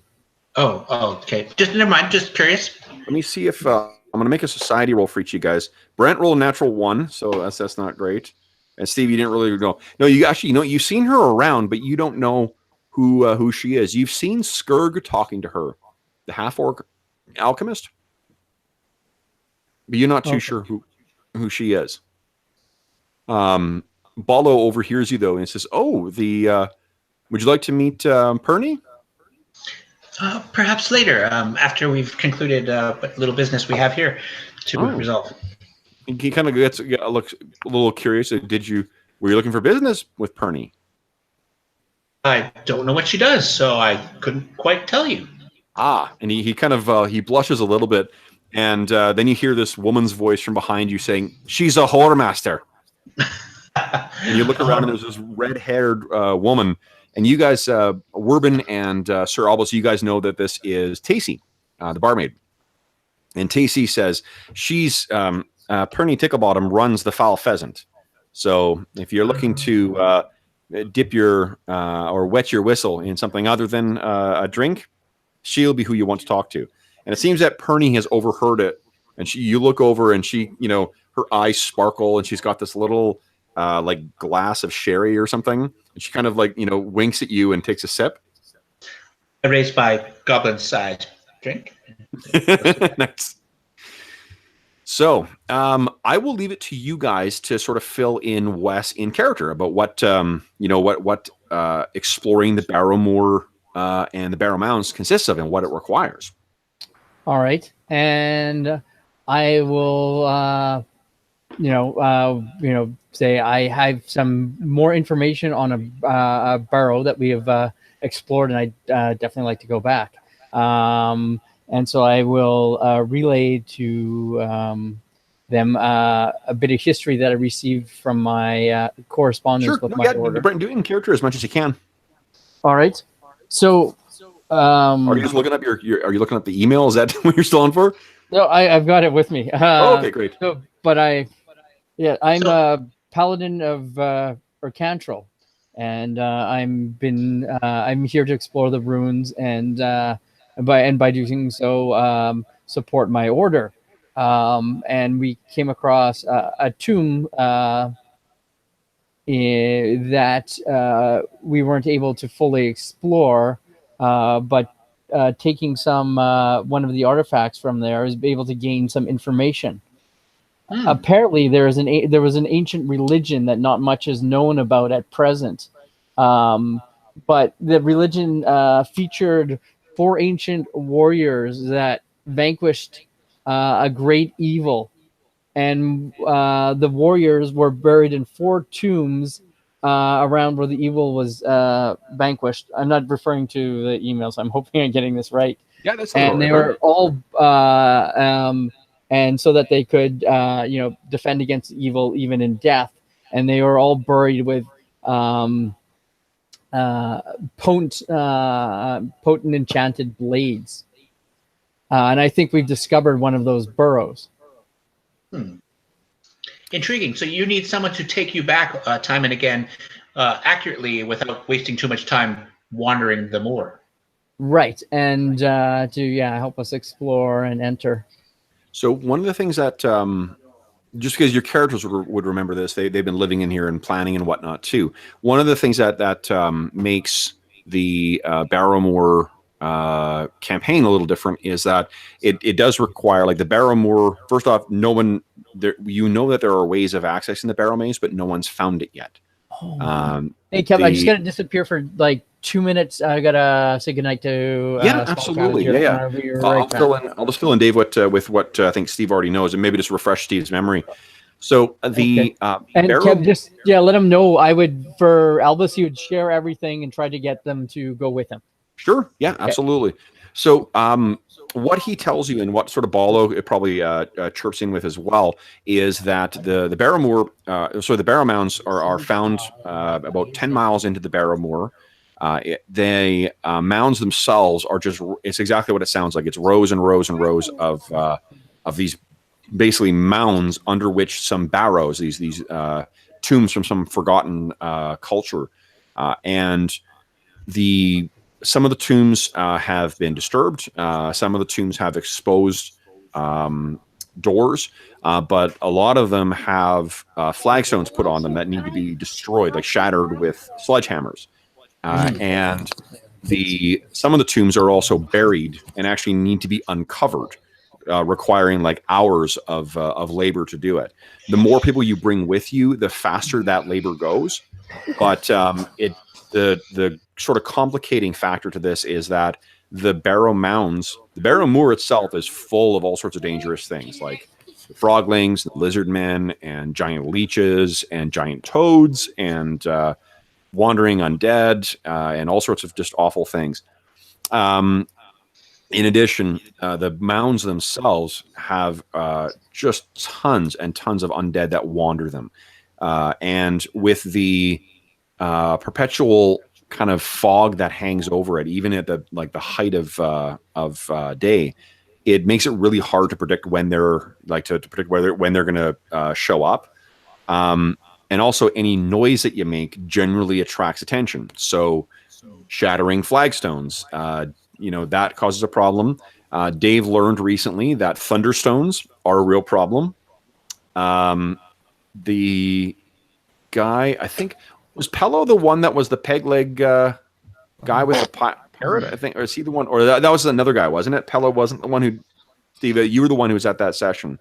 Oh, okay. Just never mind. Just curious. Let me see if I'm going to make a society roll for each of you guys. Brent rolled a natural 1, so that's not great. And Steve, you didn't really know. No, you actually you've seen her around, but you don't know who she is. You've seen Skurg talking to her, the half-orc alchemist, but you're not too sure who she is. Ballo overhears you though and says, "Oh, would you like to meet Perny?" Perhaps later, after we've concluded what little business we have here to resolve. He kind of looks a little curious. Were you looking for business with Perny? I don't know what she does, so I couldn't quite tell you. And he kind of he blushes a little bit, and then you hear this woman's voice from behind you saying, "She's a whoremaster." And you look around, and there's this red-haired woman. And you guys, Wurbin and Sir Albus, you guys know that this is Tacy, the barmaid. And Tacy says she's Perny Ticklebottom runs the Foul Pheasant. So if you're looking to dip your or wet your whistle in something other than a drink, she'll be who you want to talk to. And it seems that Perny has overheard it, and you look over and she, her eyes sparkle, and she's got this little like glass of sherry or something, and she kind of like winks at you and takes a sip. I raise my goblin-sized drink. Nice. So I will leave it to you guys to sort of fill in Wes in character about what what exploring the Barrowmoor and the Barrow Mounds consists of and what it requires. All right, and I will, say I have some more information on a barrow that we have explored, and I definitely like to go back. And so I will relay to them a bit of history that I received from my correspondence with my order. Brent, do it in character as much as you can. All right. So, are you just looking up are you looking up the email? Is that what you're still on for? No, I've got it with me. Okay, great. So, but I'm a paladin of Urcantral, and I'm here to explore the ruins and by doing so support my order. And we came across a tomb that we weren't able to fully explore, but taking some one of the artifacts from there is able to gain some information. Apparently, there was an ancient religion that not much is known about at present, but the religion featured 4 ancient warriors that vanquished a great evil, and the warriors were buried in 4 tombs around where the evil was vanquished. I'm not referring to the emails. I'm hoping I'm getting this right. Yeah, that's and they were all and so that they could defend against evil even in death, and they were all buried with potent enchanted blades, and I think we've discovered one of those burrows. Intriguing. So you need someone to take you back time and again accurately without wasting too much time wandering the moor. Right, and to help us explore and enter. So one of the things that just because your characters would remember this, they've been living in here and planning and whatnot too. One of the things that makes the Barrowmoor campaign a little different is that it does require, like the Barrowmoor. First off, no one there. You know that there are ways of accessing the Barrowmaze, but no one's found it yet. Hey, Kevin, I just gotta disappear for like 2 minutes. I gotta say goodnight to. Absolutely. Yeah. I'll just fill in Dave with what I think Steve already knows, and maybe just refresh Steve's memory. So and Kev, just let him know. I would, for Albus, he would share everything and try to get them to go with him. Sure. Yeah. Okay. Absolutely. So what he tells you, and what sort of Ballo it probably chirps in with as well, is that the Barrowmoor, so the Barrow Mounds are found about 10 miles into the Barrowmoor. The mounds themselves are it's exactly what it sounds like. It's rows and rows and rows of these basically mounds under which some barrows, these tombs from some forgotten culture, and some of the tombs have been disturbed. Some of the tombs have exposed doors, but a lot of them have flagstones put on them that need to be destroyed, like shattered with sledgehammers. And some of the tombs are also buried and actually need to be uncovered, requiring like hours of labor to do it. The more people you bring with you, the faster that labor goes. But the sort of complicating factor to this is that the Barrow Mounds, the Barrowmoor itself, is full of all sorts of dangerous things like froglings, lizard men, and giant leeches, and giant toads, and wandering undead, and all sorts of just awful things. In addition, the mounds themselves have just tons and tons of undead that wander them, and with the perpetual kind of fog that hangs over it, even at the height of day, it makes it really hard to predict when they're when they're going to show up. And and also any noise that you make generally attracts attention. So shattering flagstones, that causes a problem. Dave learned recently that thunderstones are a real problem. The guy, I think, was Pello the one that was the peg leg guy with the parrot? I think, or is he the one? Or that was another guy, wasn't it? Pello wasn't the one who. Steve, you were the one who was at that session,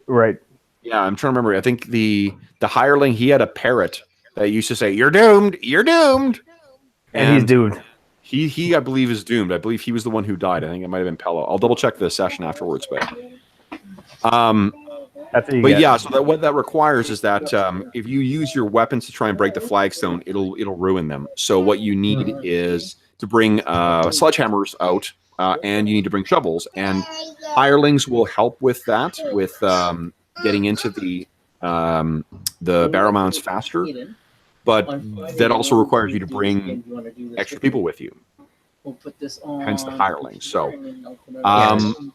Right? Yeah, I'm trying to remember. I think the hireling, he had a parrot that used to say, "You're doomed. You're doomed," And he's doomed. He, I believe, is doomed. I believe he was the one who died. I think it might have been Pello. I'll double check the session afterwards, but. That's what you But get. yeah, so what that requires is that if you use your weapons to try and break the flagstone, it'll ruin them. So what you need is to bring sledgehammers out, and you need to bring shovels. And hirelings will help with that, with getting into the Barrowmounds faster. But that also requires you to bring extra people with you. We'll put this on. Hence the hirelings. So,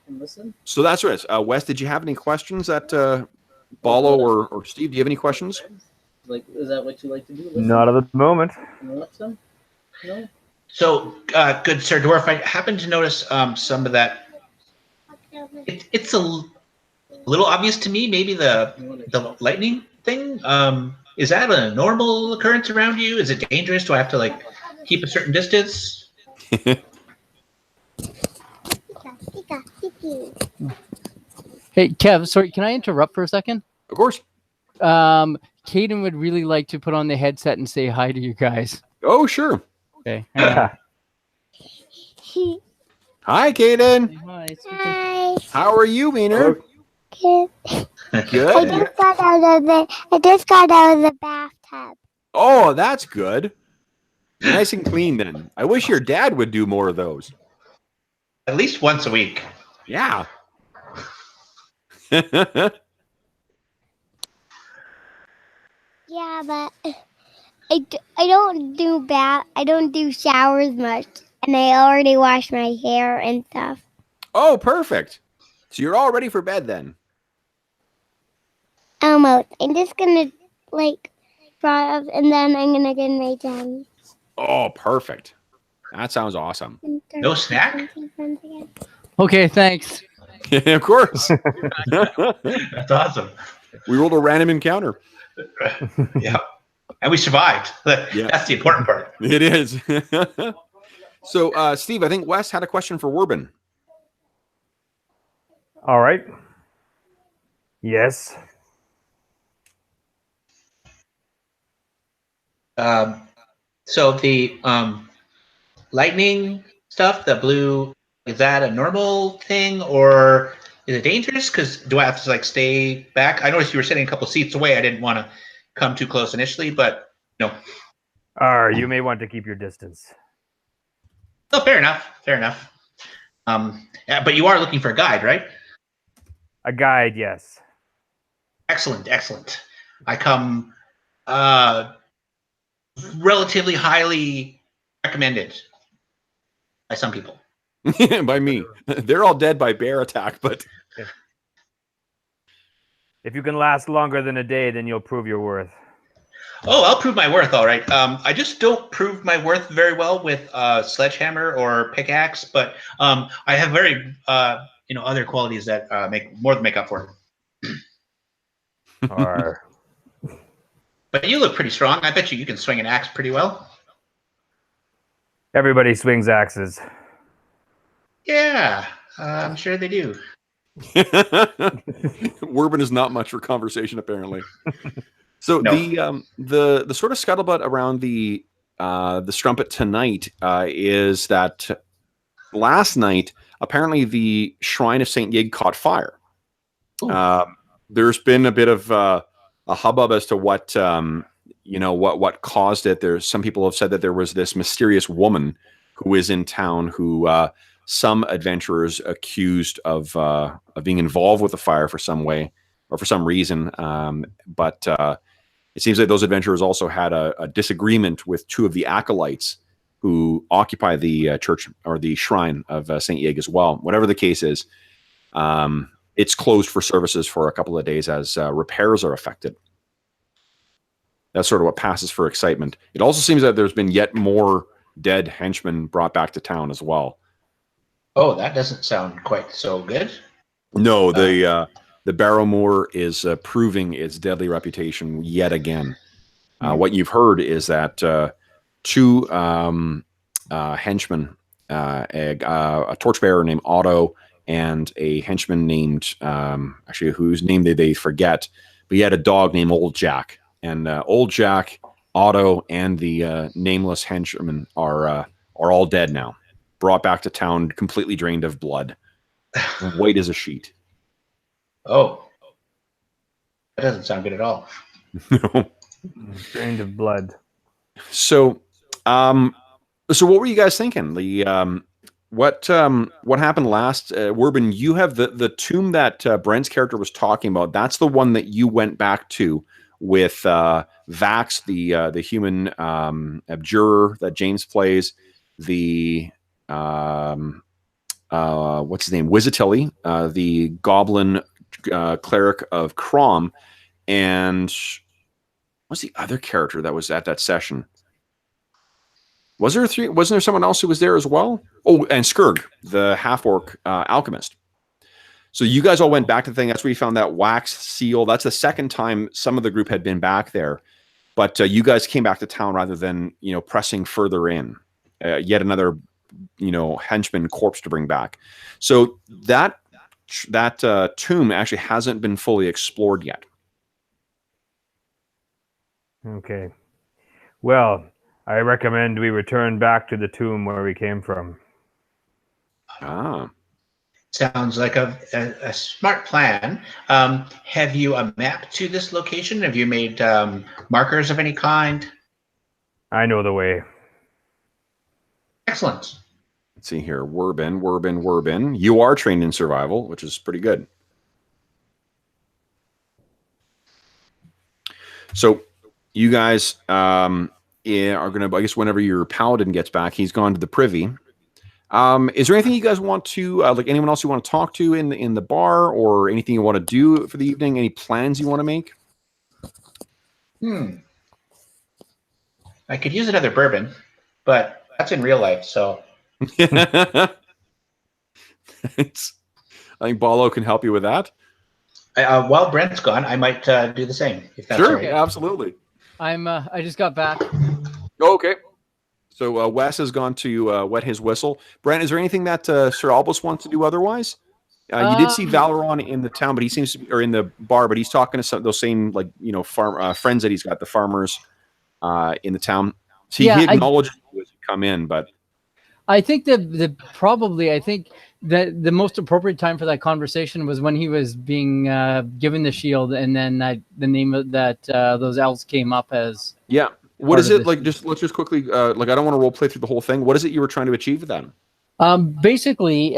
listen. so that's what it is. Wes, did you have any questions that Ballo or Steve? Do you have any questions? Like, is that what you like to do? Listen? Not at the moment. Listen? No. So, good Sir Dwarf, I happen to notice some of that. It's a little obvious to me. Maybe the lightning thing. Is that a normal occurrence around you? Is it dangerous? Do I have to like keep a certain distance? Hey, Kev, sorry, can I interrupt for a second? Of course. Caden would really like to put on the headset and say hi to you guys. Oh, sure. Okay. Hi, Kaden. Hi. How are you, Wiener? Good. Good. I just got out of the bathtub. Oh, that's good. Nice and clean then. I wish your dad would do more of those. At least once a week. Yeah. Yeah, but I don't do I don't do showers much, and I already wash my hair and stuff. Oh, perfect. So you're all ready for bed then. Almost. I'm just gonna fry up, and then I'm gonna get my jammies. Oh, perfect. That sounds awesome. No snack? Okay, thanks. Of course. That's awesome. We rolled a random encounter. Yeah. And we survived. Yeah. That's the important part. It is. So, Steve, I think Wes had a question for Werbin. All right. Yes. So the lightning stuff, the blue, is that a normal thing or is it dangerous? Because do I have to like stay back? I noticed you were sitting a couple seats away. I didn't want to come too close initially, but no. You may want to keep your distance. Oh, fair enough. Fair enough. Yeah, but you are looking for a guide, right? A guide, yes. Excellent, excellent. I come relatively highly recommended by some people. By me. They're all dead by bear attack, but If you can last longer than a day, then you'll prove your worth. Oh, I'll prove my worth, all right. I just don't prove my worth very well with sledgehammer or pickaxe, but I have very other qualities that more than make up for it. Or But you look pretty strong. I bet you can swing an axe pretty well. everybody swings axes. Yeah, I'm sure they do. Werbin is not much for conversation, apparently. So No. the sort of scuttlebutt around the strumpet tonight is that last night apparently the shrine of Saint Yig caught fire. There's been a bit of a hubbub as to what what caused it. There's some people have said that there was this mysterious woman who is in town who some adventurers accused of being involved with the fire for some way or for some reason. But it seems like those adventurers also had a disagreement with two of the acolytes who occupy the church or the shrine of St. Yig as well. Whatever the case is, it's closed for services for a couple of days as repairs are affected. That's sort of what passes for excitement. It also seems that there's been yet more dead henchmen brought back to town as well. Oh, that doesn't sound quite so good. No, the Barrowmoor is proving its deadly reputation yet again. What you've heard is that two henchmen, a torchbearer named Otto and a henchman named, actually whose name they forget, but he had a dog named Old Jack. And Old Jack, Otto, and the nameless henchman are all dead now. Brought back to town, completely drained of blood, white as a sheet. Oh, that doesn't sound good at all. No. Drained of blood. So, so what were you guys thinking? The what happened last? Werbin, you have the tomb that Brent's character was talking about. That's the one that you went back to with Vax, the human abjurer that James plays. The what's his name? Wizatilli, the goblin cleric of Crom, and what's the other character that was at that session? Wasn't there someone else who was there as well? Oh, and Skurg, the half-orc alchemist. So you guys all went back to the thing. That's where you found that wax seal. That's the second time some of the group had been back there. But you guys came back to town rather than, pressing further in. Yet another, henchman corpse to bring back. So that tomb actually hasn't been fully explored yet. Okay. Well, I recommend we return back to the tomb where we came from. Ah. Sounds like a smart plan. Have you a map to this location? Have you made markers of any kind? I know the way. Excellent. Let's see here. Werbin. You are trained in survival, which is pretty good. So you guys are going to, I guess whenever your paladin gets back, he's gone to the privy. Is there anything you guys want to, like anyone else you want to talk to in the bar, or anything you want to do for the evening? Any plans you want to make? I could use another bourbon, but that's in real life, so. I think Balo can help you with that. While Brent's gone, I might do the same, if that's Sure, right. yeah, absolutely. I just got back. Oh, okay. So Wes has gone to wet his whistle. Brent, is there anything that Sir Albus wants to do otherwise? You did see Valeron in the town, but he seems to be, or in the bar, but he's talking to some those same farm friends that he's got, the farmers in the town. So he acknowledged you as you come in, but I think that the most appropriate time for that conversation was when he was being given the shield, and then the name of that those elves came up as. Yeah. What is it like? Let's just quickly like I don't want to role play through the whole thing. What is it you were trying to achieve with that? Basically,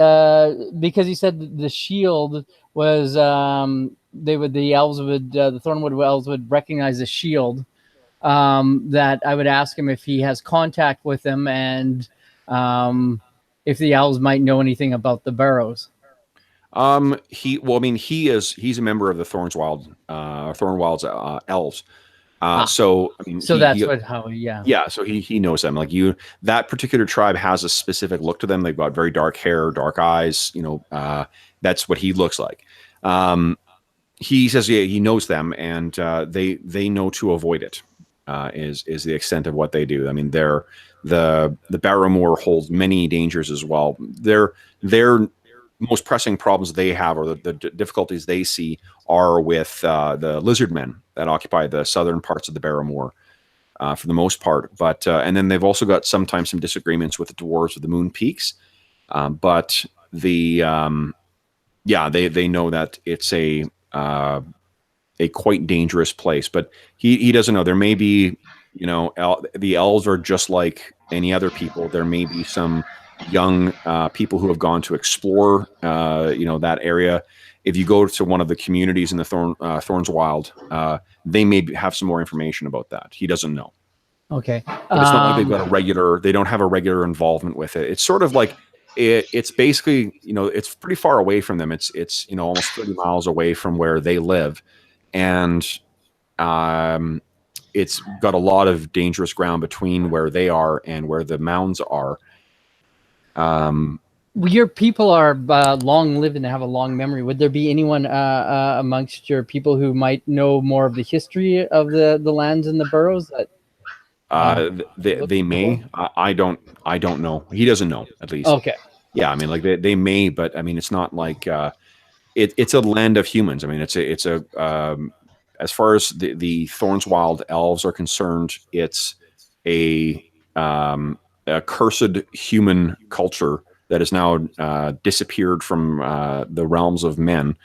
because he said the shield was the Thornwood elves would recognize the shield. That I would ask him if he has contact with them, and if the elves might know anything about the Barrows. He's a member of the Thornwild's elves. So I mean, so so he knows them. Like that particular tribe has a specific look to them. They've got very dark hair, dark eyes. That's what he looks like. He says, he knows them, and they know to avoid it. Is the extent of what they do. I mean, the Barrowmoor holds many dangers as well. Their most pressing problems they have, or the difficulties they see, are with the lizard men that occupy the southern parts of the Barrowmoor, for the most part. But and then they've also got sometimes some disagreements with the dwarves of the Moon Peaks. But they know that it's a quite dangerous place. But he doesn't know. There may be, the elves are just like any other people. There may be some young people who have gone to explore, that area. If you go to one of the communities in the Thornswild, they may have some more information about that. He doesn't know. Okay. But it's not like they've got they don't have a regular involvement with it. It's sort of like, it's basically, it's pretty far away from them. It's almost 30 miles away from where they live. And it's got a lot of dangerous ground between where they are and where the mounds are. Your people are long lived and have a long memory. Would there be anyone amongst your people who might know more of the history of the lands and the burrows? That they may. I don't know. He doesn't know, at least. okay. Yeah, I mean, like they may, but I mean, it's not like it's a land of humans. I mean, it's a as far as the Thornswild elves are concerned, it's a cursed human culture that has now disappeared from the realms of men,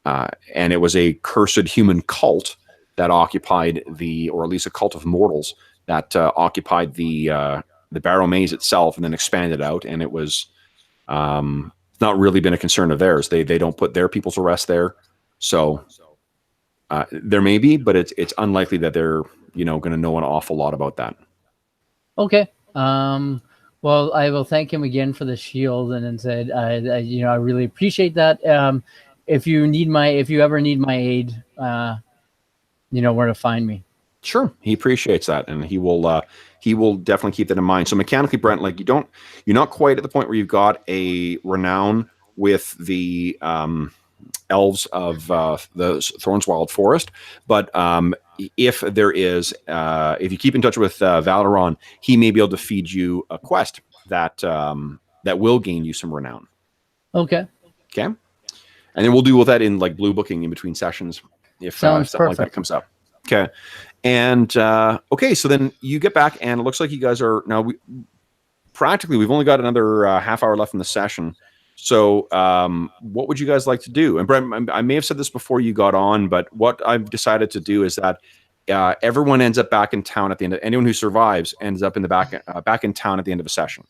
and it was a cursed human cult that occupied or at least a cult of mortals that occupied the Barrowmaze itself, and then expanded out, and it was. Not really been a concern of theirs. They don't put their people to rest there, so there may be, but it's unlikely that they're going to know an awful lot about that. Okay. Well, I will thank him again for the shield, and then said, I really appreciate that. If you ever need my aid, you know where to find me. Sure, he appreciates that, and he will definitely keep that in mind. So mechanically, Brent, like you're not quite at the point where you've got a renown with the elves of the Thornswild Forest, but if there is, if you keep in touch with Valeron, he may be able to feed you a quest that will gain you some renown. Okay. Okay, and then we'll deal with that in like blue booking in between sessions if something like that comes up. Okay. And okay, so then you get back, and it looks like you guys are now. We've only got another half hour left in the session. So, what would you guys like to do? And Brent, I may have said this before you got on, but what I've decided to do is that everyone ends up back in town at the end. Anyone who survives ends up in the back in town at the end of a session.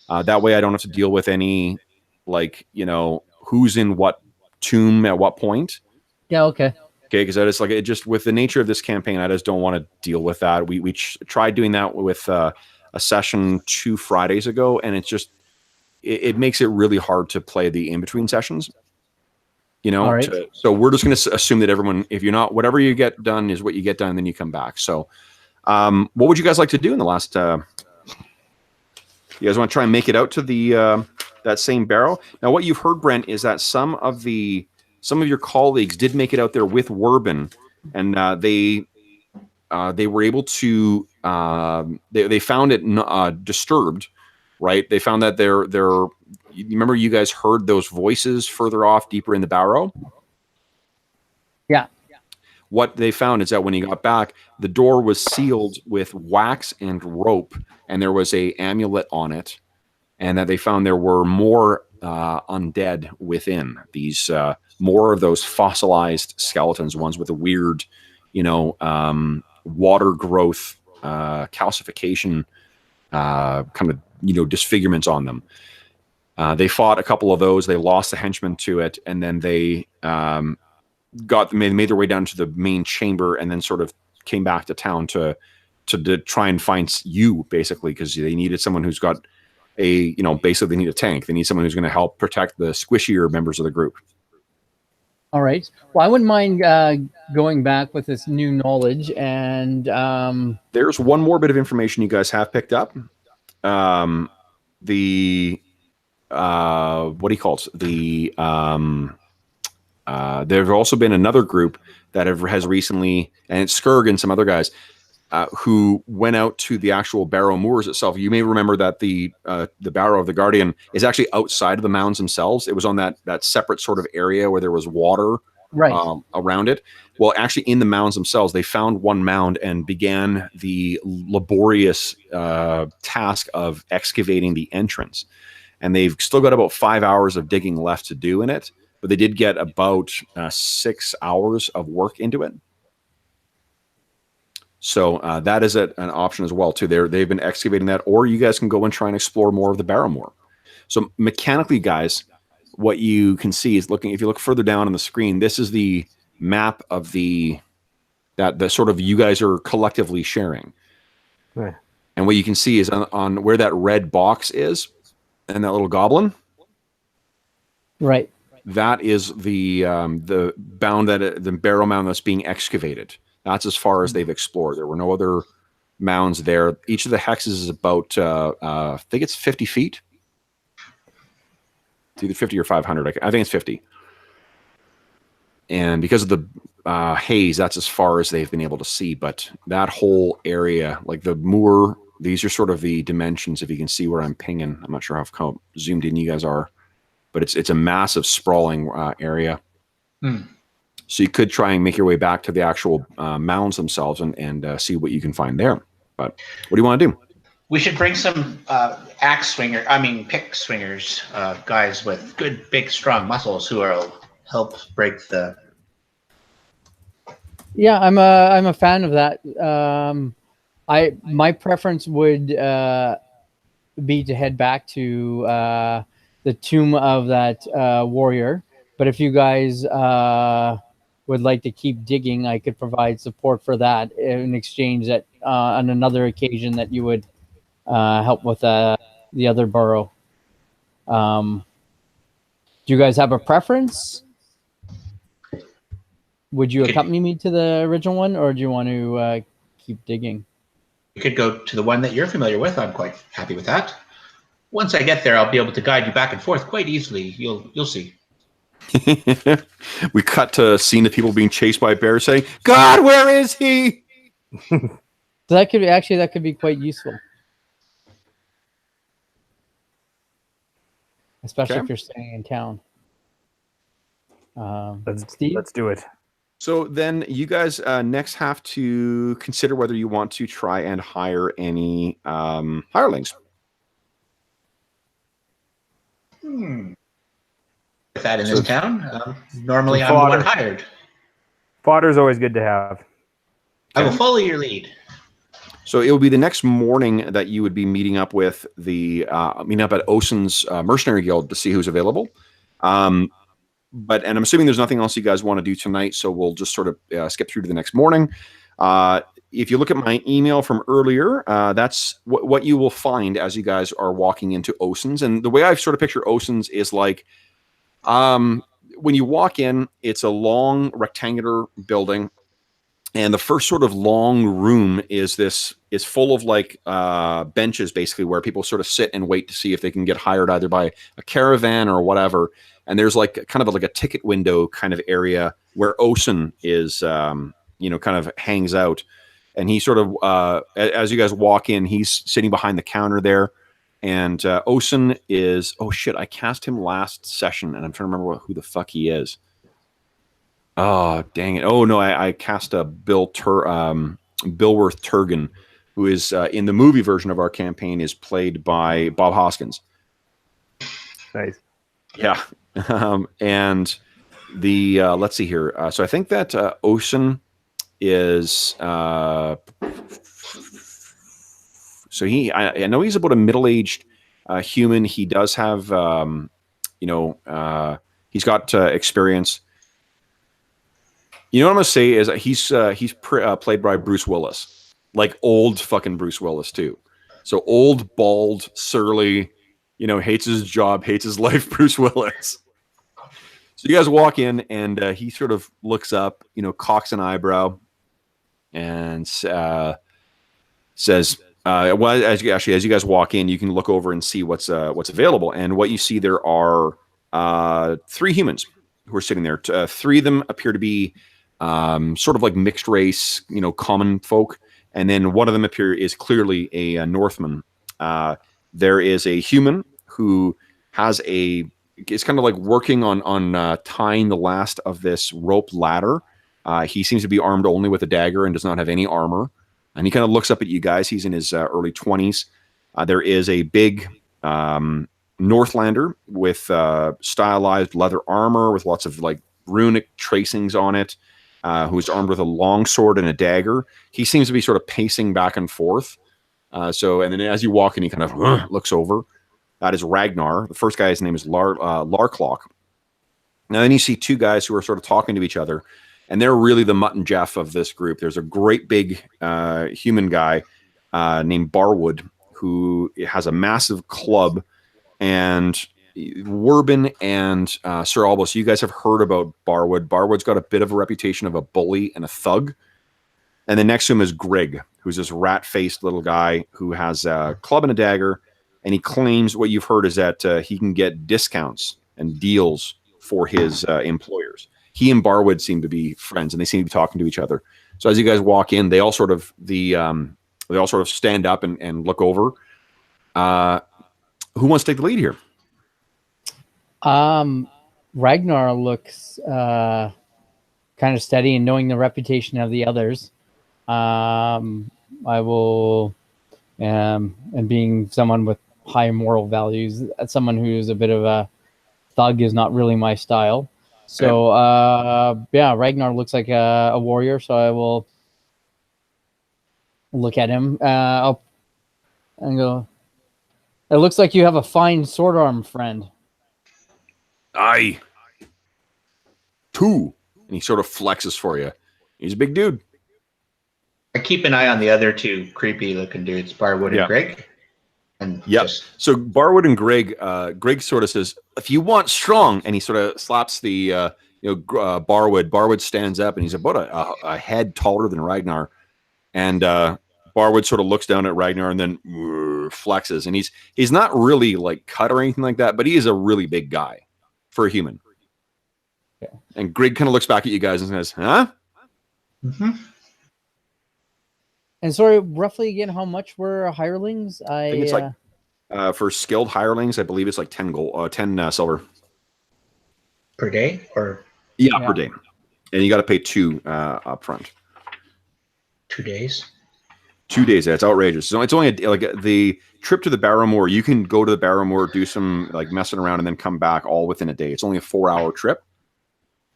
That way, I don't have to deal with any who's in what tomb at what point. Yeah. Okay. Okay, because I just with the nature of this campaign, I just don't want to deal with that. We tried doing that with a session 2 Fridays ago, and it makes it really hard to play the in between sessions. All right. So we're just going to assume that everyone, if you're not, whatever you get done is what you get done, and then you come back. So, what would you guys like to do in the last? You guys want to try and make it out to the that same barrow? Now, what you've heard, Brent, is that some of your colleagues did make it out there with Werbin, and they were able to they found it disturbed, right? They found that you remember you guys heard those voices further off, deeper in the barrow? Yeah. What they found is that when he got back, the door was sealed with wax and rope, and there was a amulet on it, and that they found there were more undead within these. More of those fossilized skeletons, ones with a weird, water growth, calcification, kind of, disfigurements on them. They fought a couple of those. They lost the henchmen to it, and then they made their way down to the main chamber, and then sort of came back to town to try and find you, basically, because they needed someone who's got basically they need a tank. They need someone who's going to help protect the squishier members of the group. All right. Well, I wouldn't mind going back with this new knowledge, and there's one more bit of information you guys have picked up. What do you call it? There's also been another group that has recently, and it's Skurg and some other guys who went out to the actual Barrowmoors itself. You may remember that the Barrow of the Guardian is actually outside of the mounds themselves. It was on that separate sort of area where there was water around it. Well, actually in the mounds themselves, they found one mound and began the laborious task of excavating the entrance. And they've still got about 5 hours of digging left to do in it, but they did get about 6 hours of work into it. So that is an option as well too. They've been excavating that, or you guys can go and try and explore more of the Barrowmoor. So mechanically, guys, what you can see is if you look further down on the screen, this is the map of the sort of you guys are collectively sharing. Right. And what you can see is on where that red box is, and that little goblin. Right. That is the barrow mound that's being excavated. That's as far as they've explored. There were no other mounds there. Each of the hexes is about, I think it's 50 feet. It's either 50 or 500. I think it's 50. And because of the haze, that's as far as they've been able to see. But that whole area, like the moor, these are sort of the dimensions. If you can see where I'm pinging, I'm not sure how zoomed in you guys are, but it's a massive sprawling area. So you could try and make your way back to the actual mounds themselves and see what you can find there. But what do you want to do? We should bring some pick swingers, guys with good, big, strong muscles who will help break the. Yeah, I'm a fan of that. My preference would be to head back to the tomb of that warrior. But if you guys would like to keep digging, I could provide support for that in exchange that on another occasion that you would help with the other burrow. Do you guys have a preference? Would you accompany me to the original one, or do you want to keep digging? You could go to the one that you're familiar with. I'm quite happy with that. Once I get there, I'll be able to guide you back and forth quite easily. You'll see. We cut to a scene of people being chased by bears saying, "God, where is he?" So that could be quite useful, especially if you're staying in town. Let's do it. So then you guys next have to consider whether you want to try and hire any hirelings. With that in this town, normally I'm the one hired. Fodder's always good to have. I will follow your lead. So it will be the next morning that you would be meeting up with at Osen's Mercenary Guild to see who's available. But I'm assuming there's nothing else you guys want to do tonight, so we'll just sort of skip through to the next morning. If you look at my email from earlier, that's what you will find as you guys are walking into Osen's. And the way I sort of picture Osen's is like, when you walk in, it's a long rectangular building, and the first sort of long room is full of like benches, basically, where people sort of sit and wait to see if they can get hired either by a caravan or whatever. And there's like kind of like a ticket window kind of area where Osen is, kind of hangs out. And he sort of, as you guys walk in, he's sitting behind the counter there. And Osen is, oh shit, I cast him last session, and I'm trying to remember who the fuck he is. Oh, dang it. Oh, no, I cast a Billworth Turgan, who is, in the movie version of our campaign, is played by Bob Hoskins. Nice. Yeah. And the, let's see here. So I think that Osen is, so I know he's about a middle-aged human. He does have, he's got experience. You know what I'm gonna say is he's played by Bruce Willis, like old fucking Bruce Willis too. So old, bald, surly, hates his job, hates his life, Bruce Willis. So you guys walk in, and he sort of looks up, cocks an eyebrow, and says, as you guys walk in, you can look over and see what's available. And what you see there are 3 humans who are sitting there. 3 of them appear to be sort of like mixed race, common folk, and then one of them is clearly a Northman. There is a human who is kind of like working on tying the last of this rope ladder. He seems to be armed only with a dagger and does not have any armor. And he kind of looks up at you guys. He's in his early 20s. There is a big Northlander with stylized leather armor with lots of like runic tracings on it, who's armed with a long sword and a dagger. He seems to be sort of pacing back and forth. And then as you walk in, he kind of looks over. That is Ragnar. The first guy's name is Larklock. Now then you see 2 guys who are sort of talking to each other, and they're really the Mutt and Jeff of this group. There's a great big human guy named Barwood who has a massive club, and Werbin and Sir Albus, you guys have heard about Barwood. Barwood's got a bit of a reputation of a bully and a thug. And then next to him is Grig, who's this rat-faced little guy who has a club and a dagger, and he claims what you've heard is that he can get discounts and deals for his employers. He and Barwood seem to be friends, and they seem to be talking to each other. So as you guys walk in, they all sort of stand up and look over. Who wants to take the lead here? Ragnar looks kind of steady, and knowing the reputation of the others, I will, and being someone with high moral values, someone who's a bit of a thug is not really my style. So, Ragnar looks like a warrior, so I will look at him and go, it looks like you have a fine sword arm friend. Aye. 2. And he sort of flexes for you. He's a big dude. I keep an eye on the other 2 creepy looking dudes, Barwood and Greg. And So Barwood and Greg, Greg sort of says, "If you want strong," and he sort of slaps the Barwood. Barwood stands up, and he's about a head taller than Ragnar. And Barwood sort of looks down at Ragnar and then flexes. And he's not really like cut or anything like that, but he is a really big guy for a human. Okay. And Greg kind of looks back at you guys and says, "Huh?" Mm-hmm. And sorry, roughly again, how much were hirelings? I think it's like for skilled hirelings, I believe it's like 10 silver per day, or per day, and you got to pay 2 up front. 2 days. 2 days. That's outrageous. So it's only the trip to the Barrowmoor. You can go to the Barrowmoor, do some like messing around, and then come back all within a day. It's only a 4-hour trip.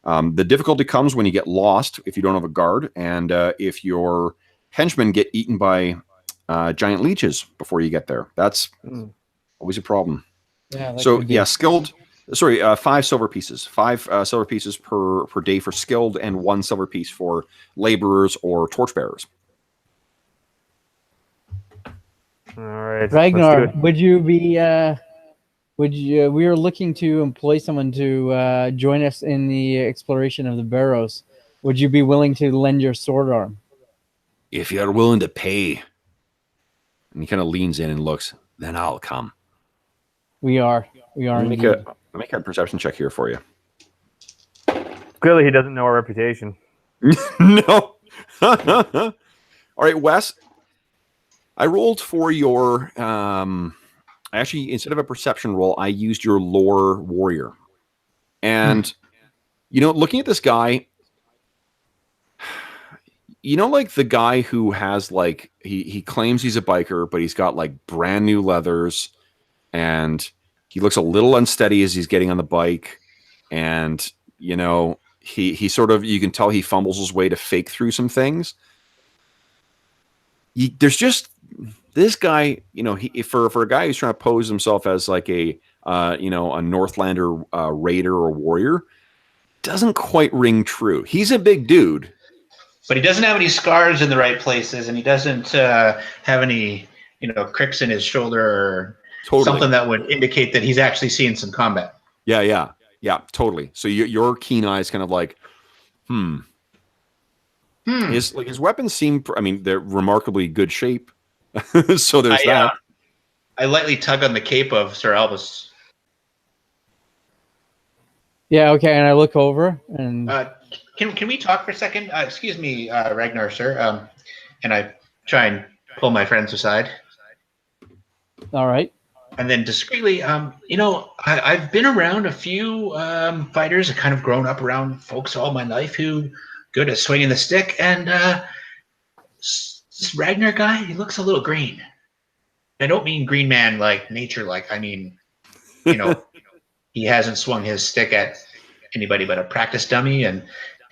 The difficulty comes when you get lost if you don't have a guard, and if your henchmen get eaten by giant leeches before you get there. That's always a problem. Yeah, skilled. Sorry, 5 silver pieces. 5 silver pieces per day for skilled, and 1 silver piece for laborers or torchbearers. All right, Ragnar, would you be? We are looking to employ someone to join us in the exploration of the Barrows. Would you be willing to lend your sword arm? If you're willing to pay, and he kind of leans in and looks, then I'll come. We are. Make a perception check here for you. Clearly, he doesn't know our reputation. No. All right, Wes. I rolled for your. Actually, instead of a perception roll, I used your lore warrior, and looking at this guy. Like the guy who has like he claims he's a biker, but he's got like brand new leathers, and he looks a little unsteady as he's getting on the bike, and he sort of, you can tell he fumbles his way to fake through some things. There's just this guy, for a guy who's trying to pose himself as like a Northlander raider or warrior, doesn't quite ring true. He's a big dude. But he doesn't have any scars in the right places, and he doesn't have any, cricks in his shoulder or something that would indicate that he's actually seen some combat. Yeah, totally. So your keen eye is kind of like, His weapons seem, they're remarkably good shape. So there's that. I lightly tug on the cape of Sir Albus. Yeah, okay, and I look over and. Can we talk for a second? Excuse me, Ragnar, sir. And I try and pull my friends aside. All right. And then discreetly, I've been around a few fighters. I've kind of grown up around folks all my life who good at swinging the stick. And this Ragnar guy, he looks a little green. I don't mean green man like nature like. I mean, he hasn't swung his stick at anybody but a practice dummy, and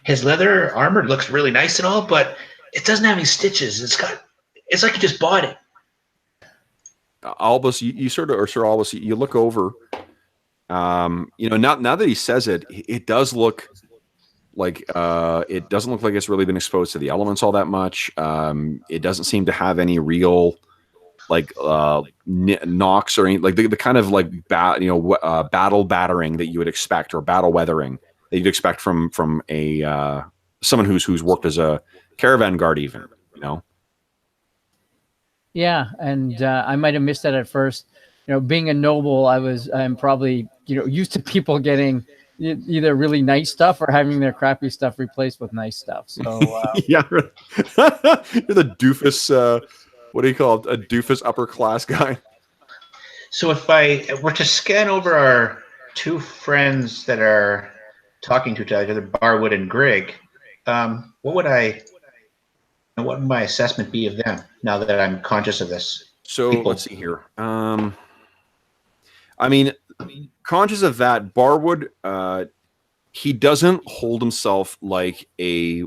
his leather armor looks really nice and all, but it doesn't have any stitches. It's like you just bought it. Albus, you sort of, or Sir Albus, you look over. Now that he says it, it does look like it doesn't look like it's really been exposed to the elements all that much. It doesn't seem to have any real knocks or any the kind of battle battering that you would expect, or battle weathering that you'd expect from a someone who's worked as a caravan guard, even, you know. Yeah, and I might have missed that at first. You know, being a noble, I'm probably used to people getting either really nice stuff or having their crappy stuff replaced with nice stuff. So Yeah, you're the doofus. What do you call it? A doofus upper class guy. So if I were to scan over our two friends that are talking to each other, Barwood and Greg, what would my assessment be of them now that I'm conscious of this? So People. let's see here. I mean, conscious of that, Barwood, he doesn't hold himself like a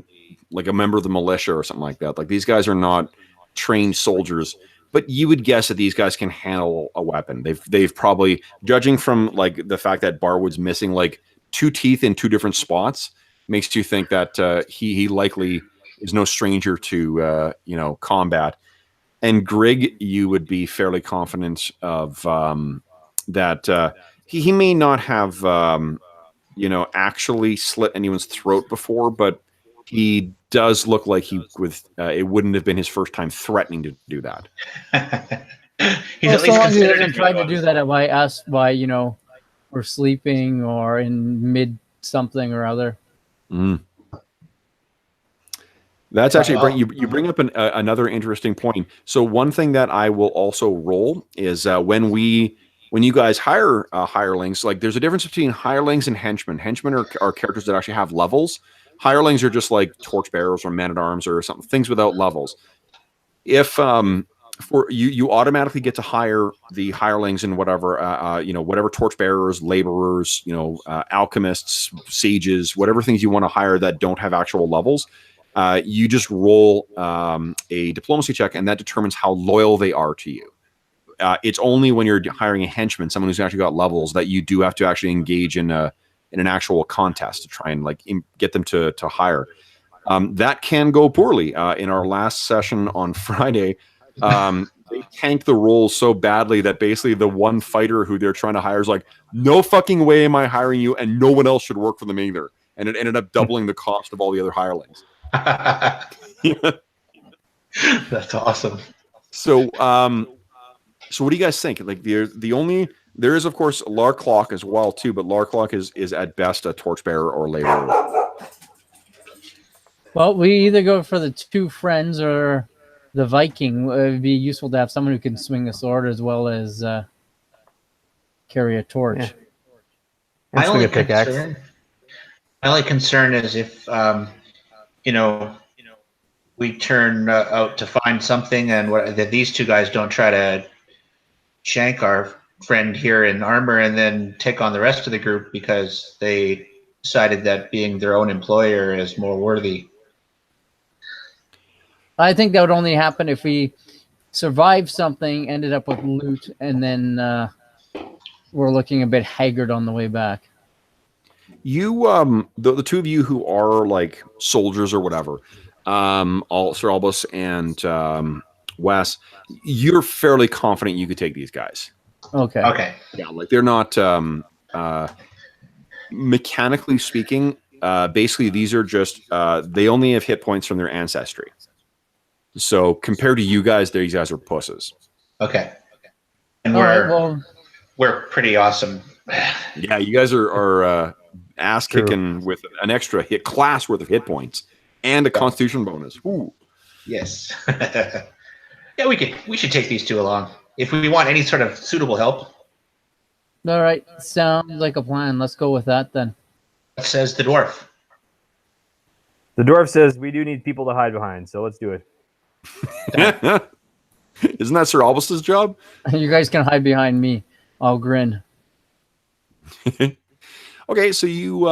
member of the militia or something like that. Like, these guys are not trained soldiers, but you would guess that these guys can handle a weapon. They've probably, judging from like the fact that Barwood's missing like 2 teeth in 2 different spots, makes you think that he likely is no stranger to combat. And Grig, you would be fairly confident of that he may not have actually slit anyone's throat before, but he does look like he would. It wouldn't have been his first time threatening to do that. He's well, at so least long as he considered doesn't it try to one. do that if I ask why we're sleeping or in mid something or other. Mm. That's actually you bring up another interesting point. So one thing that I will also roll is when you guys hire hirelings, like, there's a difference between hirelings and henchmen. Henchmen are characters that actually have levels. Hirelings are just like torchbearers or men-at-arms or something, things without levels. If for you automatically get to hire the hirelings and whatever torchbearers, laborers, alchemists, sages, whatever things you want to hire that don't have actual levels. You just roll a diplomacy check, and that determines how loyal they are to you. It's only when you're hiring a henchman, someone who's actually got levels, that you do have to actually engage in an actual contest to try and get them to hire. That can go poorly. In our last session on Friday, they tanked the rolls so badly that basically the one fighter who they're trying to hire is like, no fucking way am I hiring you, and no one else should work for them either. And it ended up doubling the cost of all the other hirelings. That's awesome. So what do you guys think? Like, there is, of course, Larclock as well too, but Larclock is at best a torchbearer or laborer. Well, we either go for the 2 friends or the Viking. It would be useful to have someone who can swing a sword as well as carry a torch. Yeah. My And swing only a pickaxe. concern is if we turn out to find something, and that these 2 guys don't try to shank our friend here in armor and then take on the rest of the group because they decided that being their own employer is more worthy. I think that would only happen if we survived something, ended up with loot, and then we're looking a bit haggard on the way back. You, the 2 of you who are like soldiers or whatever, Sir Albus and Wes, you're fairly confident you could take these guys. Okay. Yeah, like, they're not mechanically speaking. Basically, these are just they only have hit points from their ancestry. So compared to you guys, these guys are pusses. Okay. And All right, well, we're pretty awesome. Yeah, you guys are ass kicking with an extra class worth of hit points and a Constitution bonus. Ooh. Yes. Yeah, we should take these 2 along if we want any sort of suitable help. all right. Sounds like a plan. Let's go with that then. What says the dwarf? The dwarf says we do need people to hide behind, so let's do it. Isn't that Sir Albus's job? You guys can hide behind me. I'll grin. Okay, so you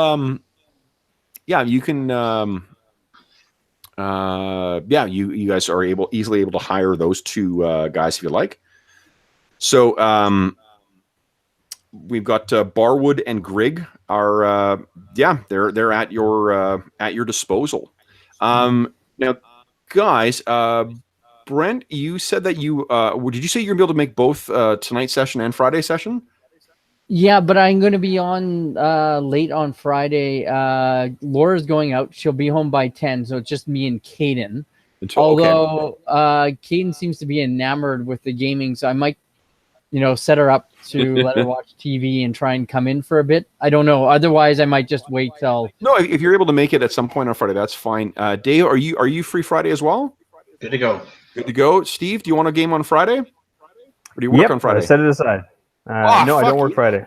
you can you guys are easily able to hire those 2 guys if you like. So we've got Barwood and Grig are they're at your disposal. Now, guys, Brent, you said that you did you say you're gonna be able to make both tonight's session and Friday's session? Yeah, but I'm going to be on late on Friday. Laura's going out. She'll be home by 10, so it's just me and Caden. Until Although Caden seems to be enamored with the gaming, so I might, set her up to let her watch TV and try and come in for a bit. I don't know. Otherwise, I might just wait till. No, if you're able to make it at some point on Friday, that's fine. Dave, are you free Friday as well? Good to go. Good to go. Steve, do you want a game on Friday? Or do you work on Friday? Set it aside. No, I don't work Friday.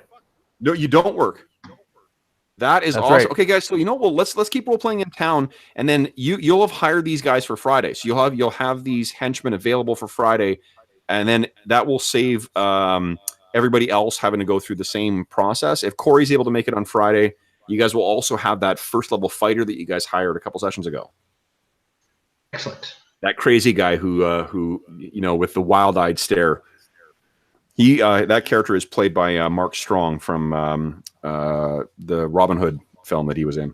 No, you don't work. That is That's awesome. right. Okay, guys. So let's keep role playing in town, and then you'll have hired these guys for Friday. So you'll have these henchmen available for Friday, and then that will save everybody else having to go through the same process. If Corey's able to make it on Friday, you guys will also have that first level fighter that you guys hired a couple sessions ago. Excellent. That crazy guy who with the wild-eyed stare. He that character is played by Mark Strong from the Robin Hood film that he was in.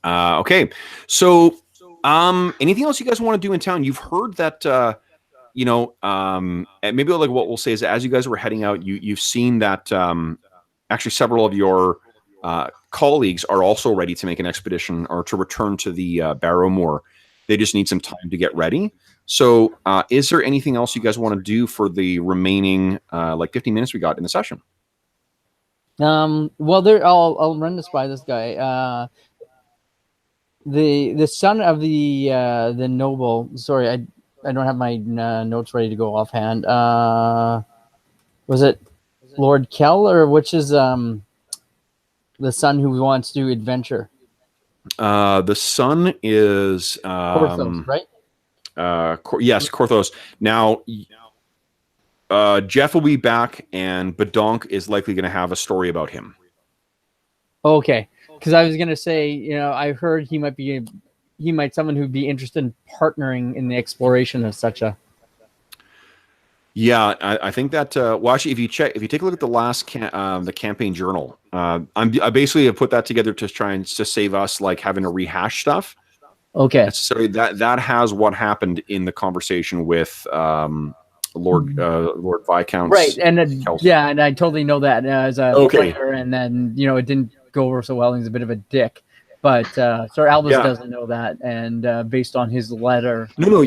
Okay, so anything else you guys want to do in town? You've heard that and maybe like what we'll say is as you guys were heading out, you've seen that actually several of your colleagues are also ready to make an expedition or to return to the Barrowmoor. They just need some time to get ready. So is there anything else you guys want to do for the remaining 15 minutes we got in the session? Well, I'll run this by this guy. The son of the noble. Sorry, I don't have my notes ready to go offhand. Was it Lord Kell, or which is the son who wants to adventure? The son is Porthos, right? Yes, Korthos. Now, Jeff will be back, and Badonk is likely going to have a story about him. Okay, because I was going to say, I heard he might someone who'd be interested in partnering in the exploration of such a. Yeah, I think that. Well, actually, if you take a look at the last the campaign journal, I basically have put that together to try and to save us like having to rehash stuff. Okay. So that has what happened in the conversation with Lord Viscount. Right, and and I totally know that as a player, and then it didn't go over so well. He's a bit of a dick, but Sir Albus doesn't know that, and based on his letter. No.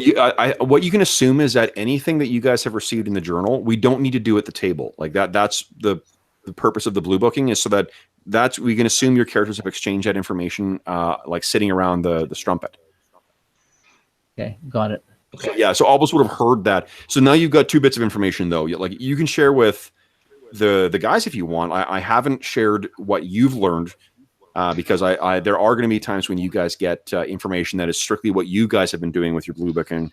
What you can assume is that anything that you guys have received in the journal, we don't need to do at the table. Like that. That's the purpose of the blue booking is so that. We can assume your characters have exchanged that information, like sitting around the strumpet. Okay, got it. So, yeah, so Albus would have heard that. So now you've got two bits of information, though. Like you can share with the guys if you want. I haven't shared what you've learned because there are going to be times when you guys get information that is strictly what you guys have been doing with your blue booking,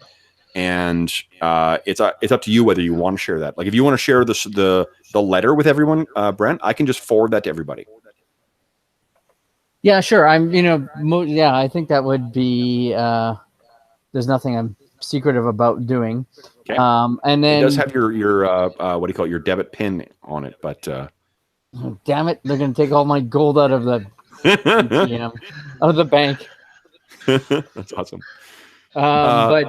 and it's up to you whether you want to share that. Like if you want to share the letter with everyone, Brent, I can just forward that to everybody. Yeah, sure. I think that would be. There's nothing I'm secretive about doing. Okay. And then it does have your what do you call it? Your debit pin on it, but oh, damn it, they're gonna take all my gold out of the ATM, out of the bank. That's awesome. I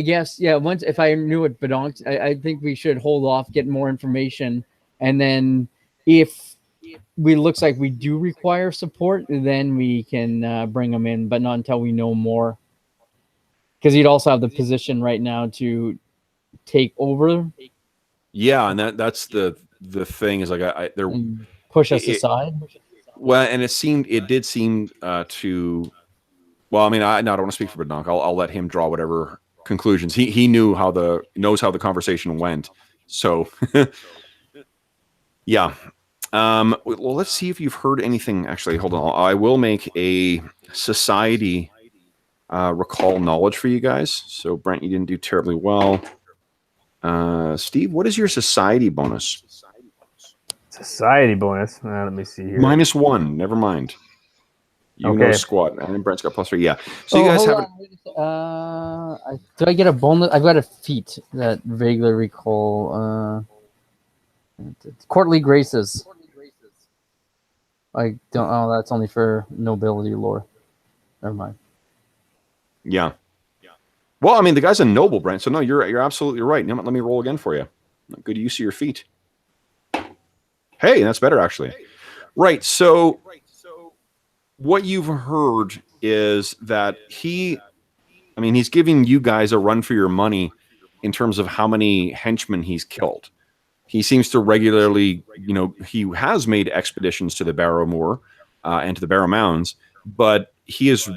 guess once if I knew what Badonk, I think we should hold off, get more information, and then if we looks like we do require support, then we can bring them in, but not until we know more. Because he'd also have the position right now to take over. Yeah, and that's the thing is like they're push us aside. Well, and it did seem to. Well, I mean, I don't want to speak for Badonk. I'll let him draw whatever conclusions. He knows how the conversation went. So, yeah. Well, let's see if you've heard anything. Actually, hold on. I will make a society recall knowledge for you guys. So, Brent, you didn't do terribly well. Steve, what is your society bonus? Society bonus. Let me see here. -1. Never mind. You know squat. And then Brent's got +3. Yeah. So you guys haven't. Do I get a bonus? I've got a feat that vaguely recall. Courtly graces. I don't know. That's only for nobility lore. Never mind. Yeah. Well, I mean, the guy's a noble, Brent. So no, you're absolutely right. Let me roll again for you. Good use of your feet. Hey, that's better actually. Right. So what you've heard is that he's giving you guys a run for your money in terms of how many henchmen he's killed. He seems to regularly, he has made expeditions to the Barrowmoor and to the Barrow Mounds, but he is,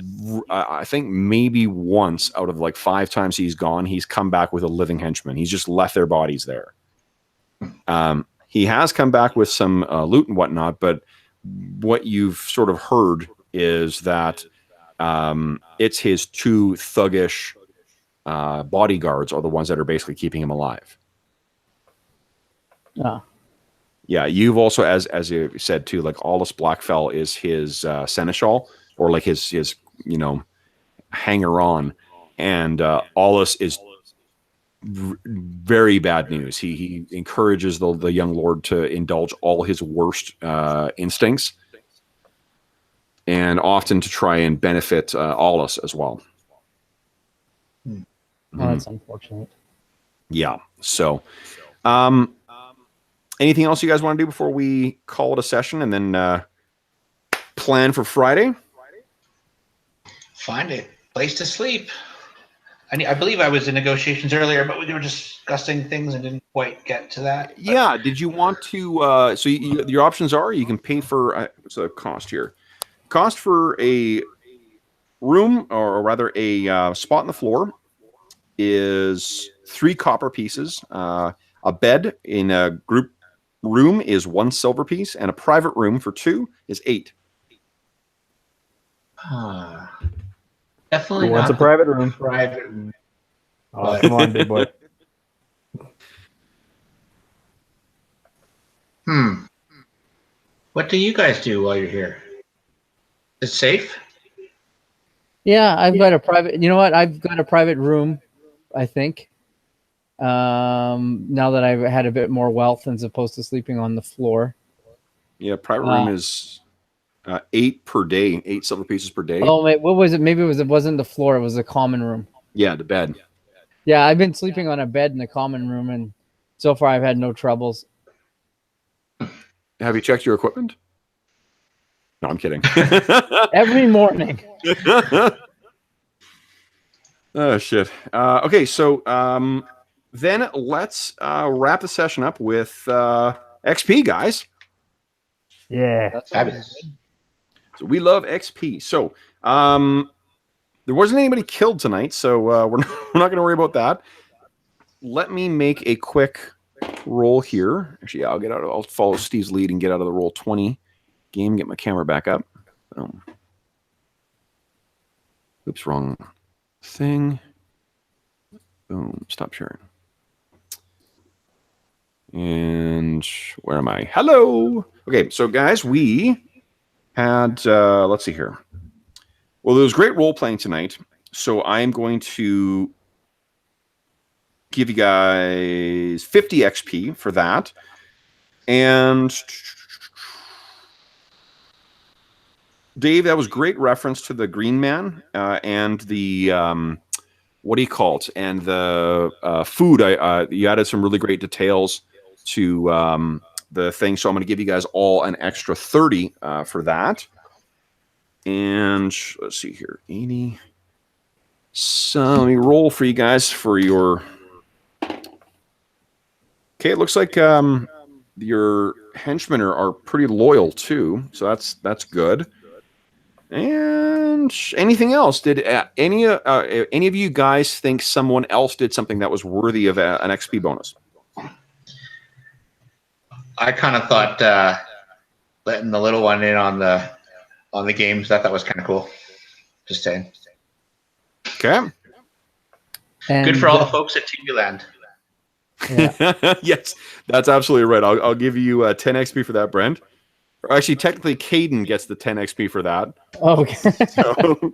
I think maybe once out of like 5 times he's gone, he's come back with a living henchman. He's just left their bodies there. He has come back with some loot and whatnot, but what you've sort of heard is that it's his 2 thuggish bodyguards are the ones that are basically keeping him alive. Yeah, you've also, as you said too, like Aulus Blackfell is his seneschal, or like his hanger on, and Aulus is very bad news. He encourages the young lord to indulge all his worst instincts, and often to try and benefit Aulus as well. Oh, that's unfortunate. Yeah. So, anything else you guys want to do before we call it a session and then plan for Friday? Find a place to sleep. I believe I was in negotiations earlier, but we were discussing things and didn't quite get to that. Yeah. Did you want to? So your options are you can pay for what's the cost here? Cost for a room, or rather a spot on the floor, is 3 copper pieces. A bed in a group room is 1 silver piece, and a private room for 2 is 8. Definitely Who wants not a private room? private room. Oh, come on, big boy. What do you guys do while you're here? Is it safe? Yeah, I've got a private. You know what? I've got a private room, I think. Now that I've had a bit more wealth as opposed to sleeping on the floor. Yeah, private room is 8 per day, 8 silver pieces per day. Oh, wait, what was it? Maybe it wasn't the floor. It was the common room. Yeah, the bed. Yeah, I've been sleeping on a bed in the common room, and so far I've had no troubles. Have you checked your equipment? No, I'm kidding. Every morning. Oh, shit. Okay, so then let's wrap the session up with XP, guys. Yeah. That's Fabulous. So we love XP. So there wasn't anybody killed tonight, so we're not going to worry about that. Let me make a quick roll here. Actually, yeah, I'll follow Steve's lead and get out of the roll 20 game. Get my camera back up. Oops, wrong thing. Boom. Stop sharing. And where am I? Hello. Okay, so guys, we had let's see here. Well, there was great role playing tonight, so I'm going to give you guys 50 XP for that. And Dave, that was great reference to the Green Man and the what do you call it? And the food. You added some really great details to the thing, so I'm going to give you guys all an extra 30 for that. And let's see here, 80. So let me roll for you guys for your. Okay, it looks like your henchmen are pretty loyal too, so that's good. And anything else? Did any of you guys think someone else did something that was worthy of an XP bonus? I kind of thought letting the little one in on the games. That was kind of cool. Just saying. Okay. And, Good for all the folks at Timberland. Yeah. Yes, that's absolutely right. I'll give you 10 XP for that, Brent. Or actually, technically, Caden gets the 10 XP for that. Okay. So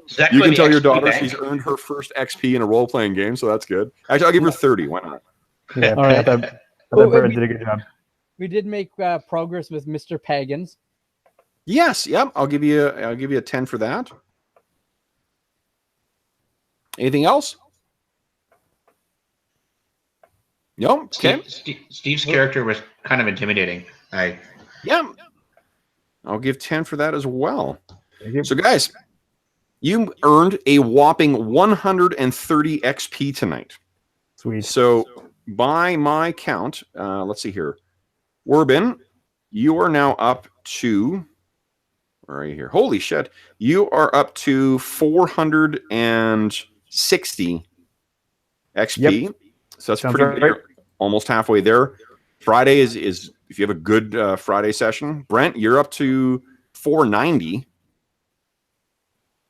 Exactly you can the tell your XP daughter bank. she's earned her first XP in a role-playing game, so that's good. Actually, I'll give her 30. Why not? Yeah, All right. I thought Bird did a good job. We did make progress with Mr. Pagans. Yes, yep. I'll give you a 10 for that. Anything else? Yep. Okay. Steve's character was kind of intimidating. Yeah. I'll give 10 for that as well. Thank you. So, guys, you earned a whopping 130 XP tonight. Sweet. So, by my count, let's see here. Werbin, you are now up to, where are you here? Holy shit. You are up to 460 XP. Yep. So that's Sounds pretty right. good. You're almost halfway there. Friday is if you have a good Friday session. Brent, you're up to 490.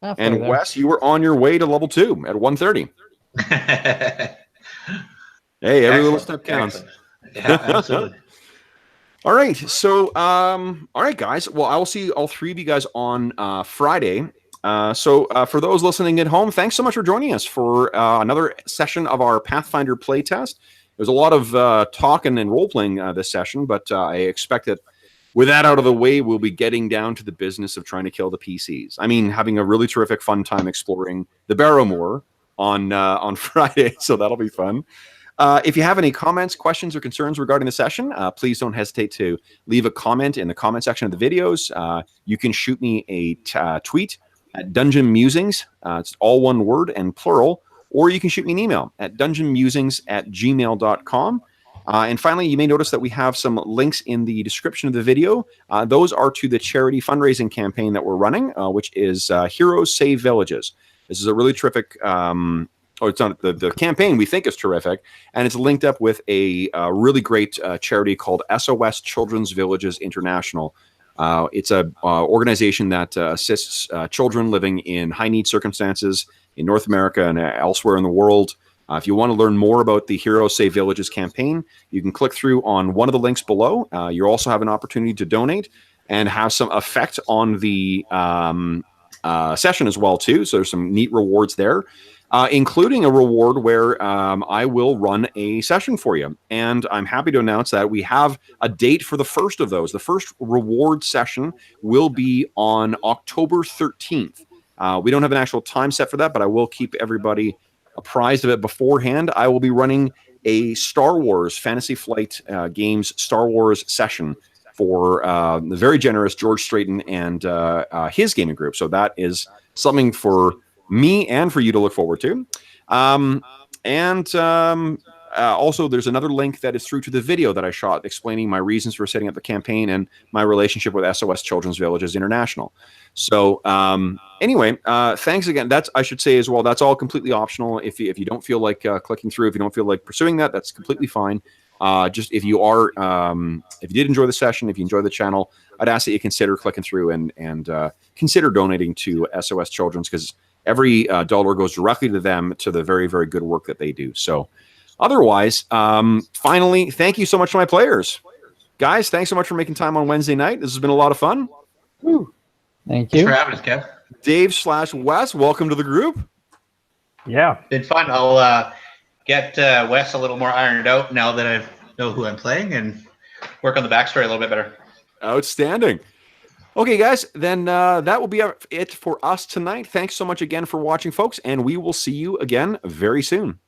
Halfway And there. Wes, you were on your way to level 2 at 130. Hey, every little step counts. Yeah, absolutely. All right. So, all right, guys. Well, I will see all three of you guys on Friday. So for those listening at home, thanks so much for joining us for another session of our Pathfinder playtest. There's a lot of talking and role-playing this session, but I expect that with that out of the way, we'll be getting down to the business of trying to kill the PCs. I mean, having a really terrific fun time exploring the Barrowmoor on Friday, so that'll be fun. If you have any comments, questions, or concerns regarding the session, please don't hesitate to leave a comment in the comment section of the videos. You can shoot me a tweet at Dungeon Musings. It's all one word and plural. Or you can shoot me an email at dungeonmusings@gmail.com. And finally, you may notice that we have some links in the description of the video. Those are to the charity fundraising campaign that we're running, which is Heroes Save Villages. This is a really terrific... it's not the campaign we think is terrific, and it's linked up with a really great charity called SOS Children's Villages International. It's a organization that assists children living in high need circumstances in North America and elsewhere in the world. If you want to learn more about the Heroes Save Villages campaign, you can click through on one of the links below. You also have an opportunity to donate and have some effect on the session as well too. So there's some neat rewards there. Including a reward where I will run a session for you. And I'm happy to announce that we have a date for the first of those. The first reward session will be on October 13th. We don't have an actual time set for that, but I will keep everybody apprised of it beforehand. I will be running a Star Wars Fantasy Flight Games Star Wars session for the very generous George Straighton and his gaming group. So that is something for me and for you to look forward to. Also, there's another link that is through to the video that I shot explaining my reasons for setting up the campaign and my relationship with SOS Children's Villages International. So anyway, thanks again. That's, I should say as well, that's all completely optional. If you don't feel like clicking through, if you don't feel like pursuing that, that's completely fine. Just if you are, if you did enjoy the session, if you enjoy the channel, I'd ask that you consider clicking through and consider donating to SOS Children's, because every dollar goes directly to them, to the very, very good work that they do. So otherwise, finally, thank you so much to my players. Guys, thanks so much for making time on Wednesday night. This has been a lot of fun. Thank Thanks you. for having us, Kev. Dave/Wes, welcome to the group. Yeah. Been fun. I'll get Wes a little more ironed out now that I know who I'm playing, and work on the backstory a little bit better. Outstanding. Okay, guys, then that will be it for us tonight. Thanks so much again for watching, folks, and we will see you again very soon.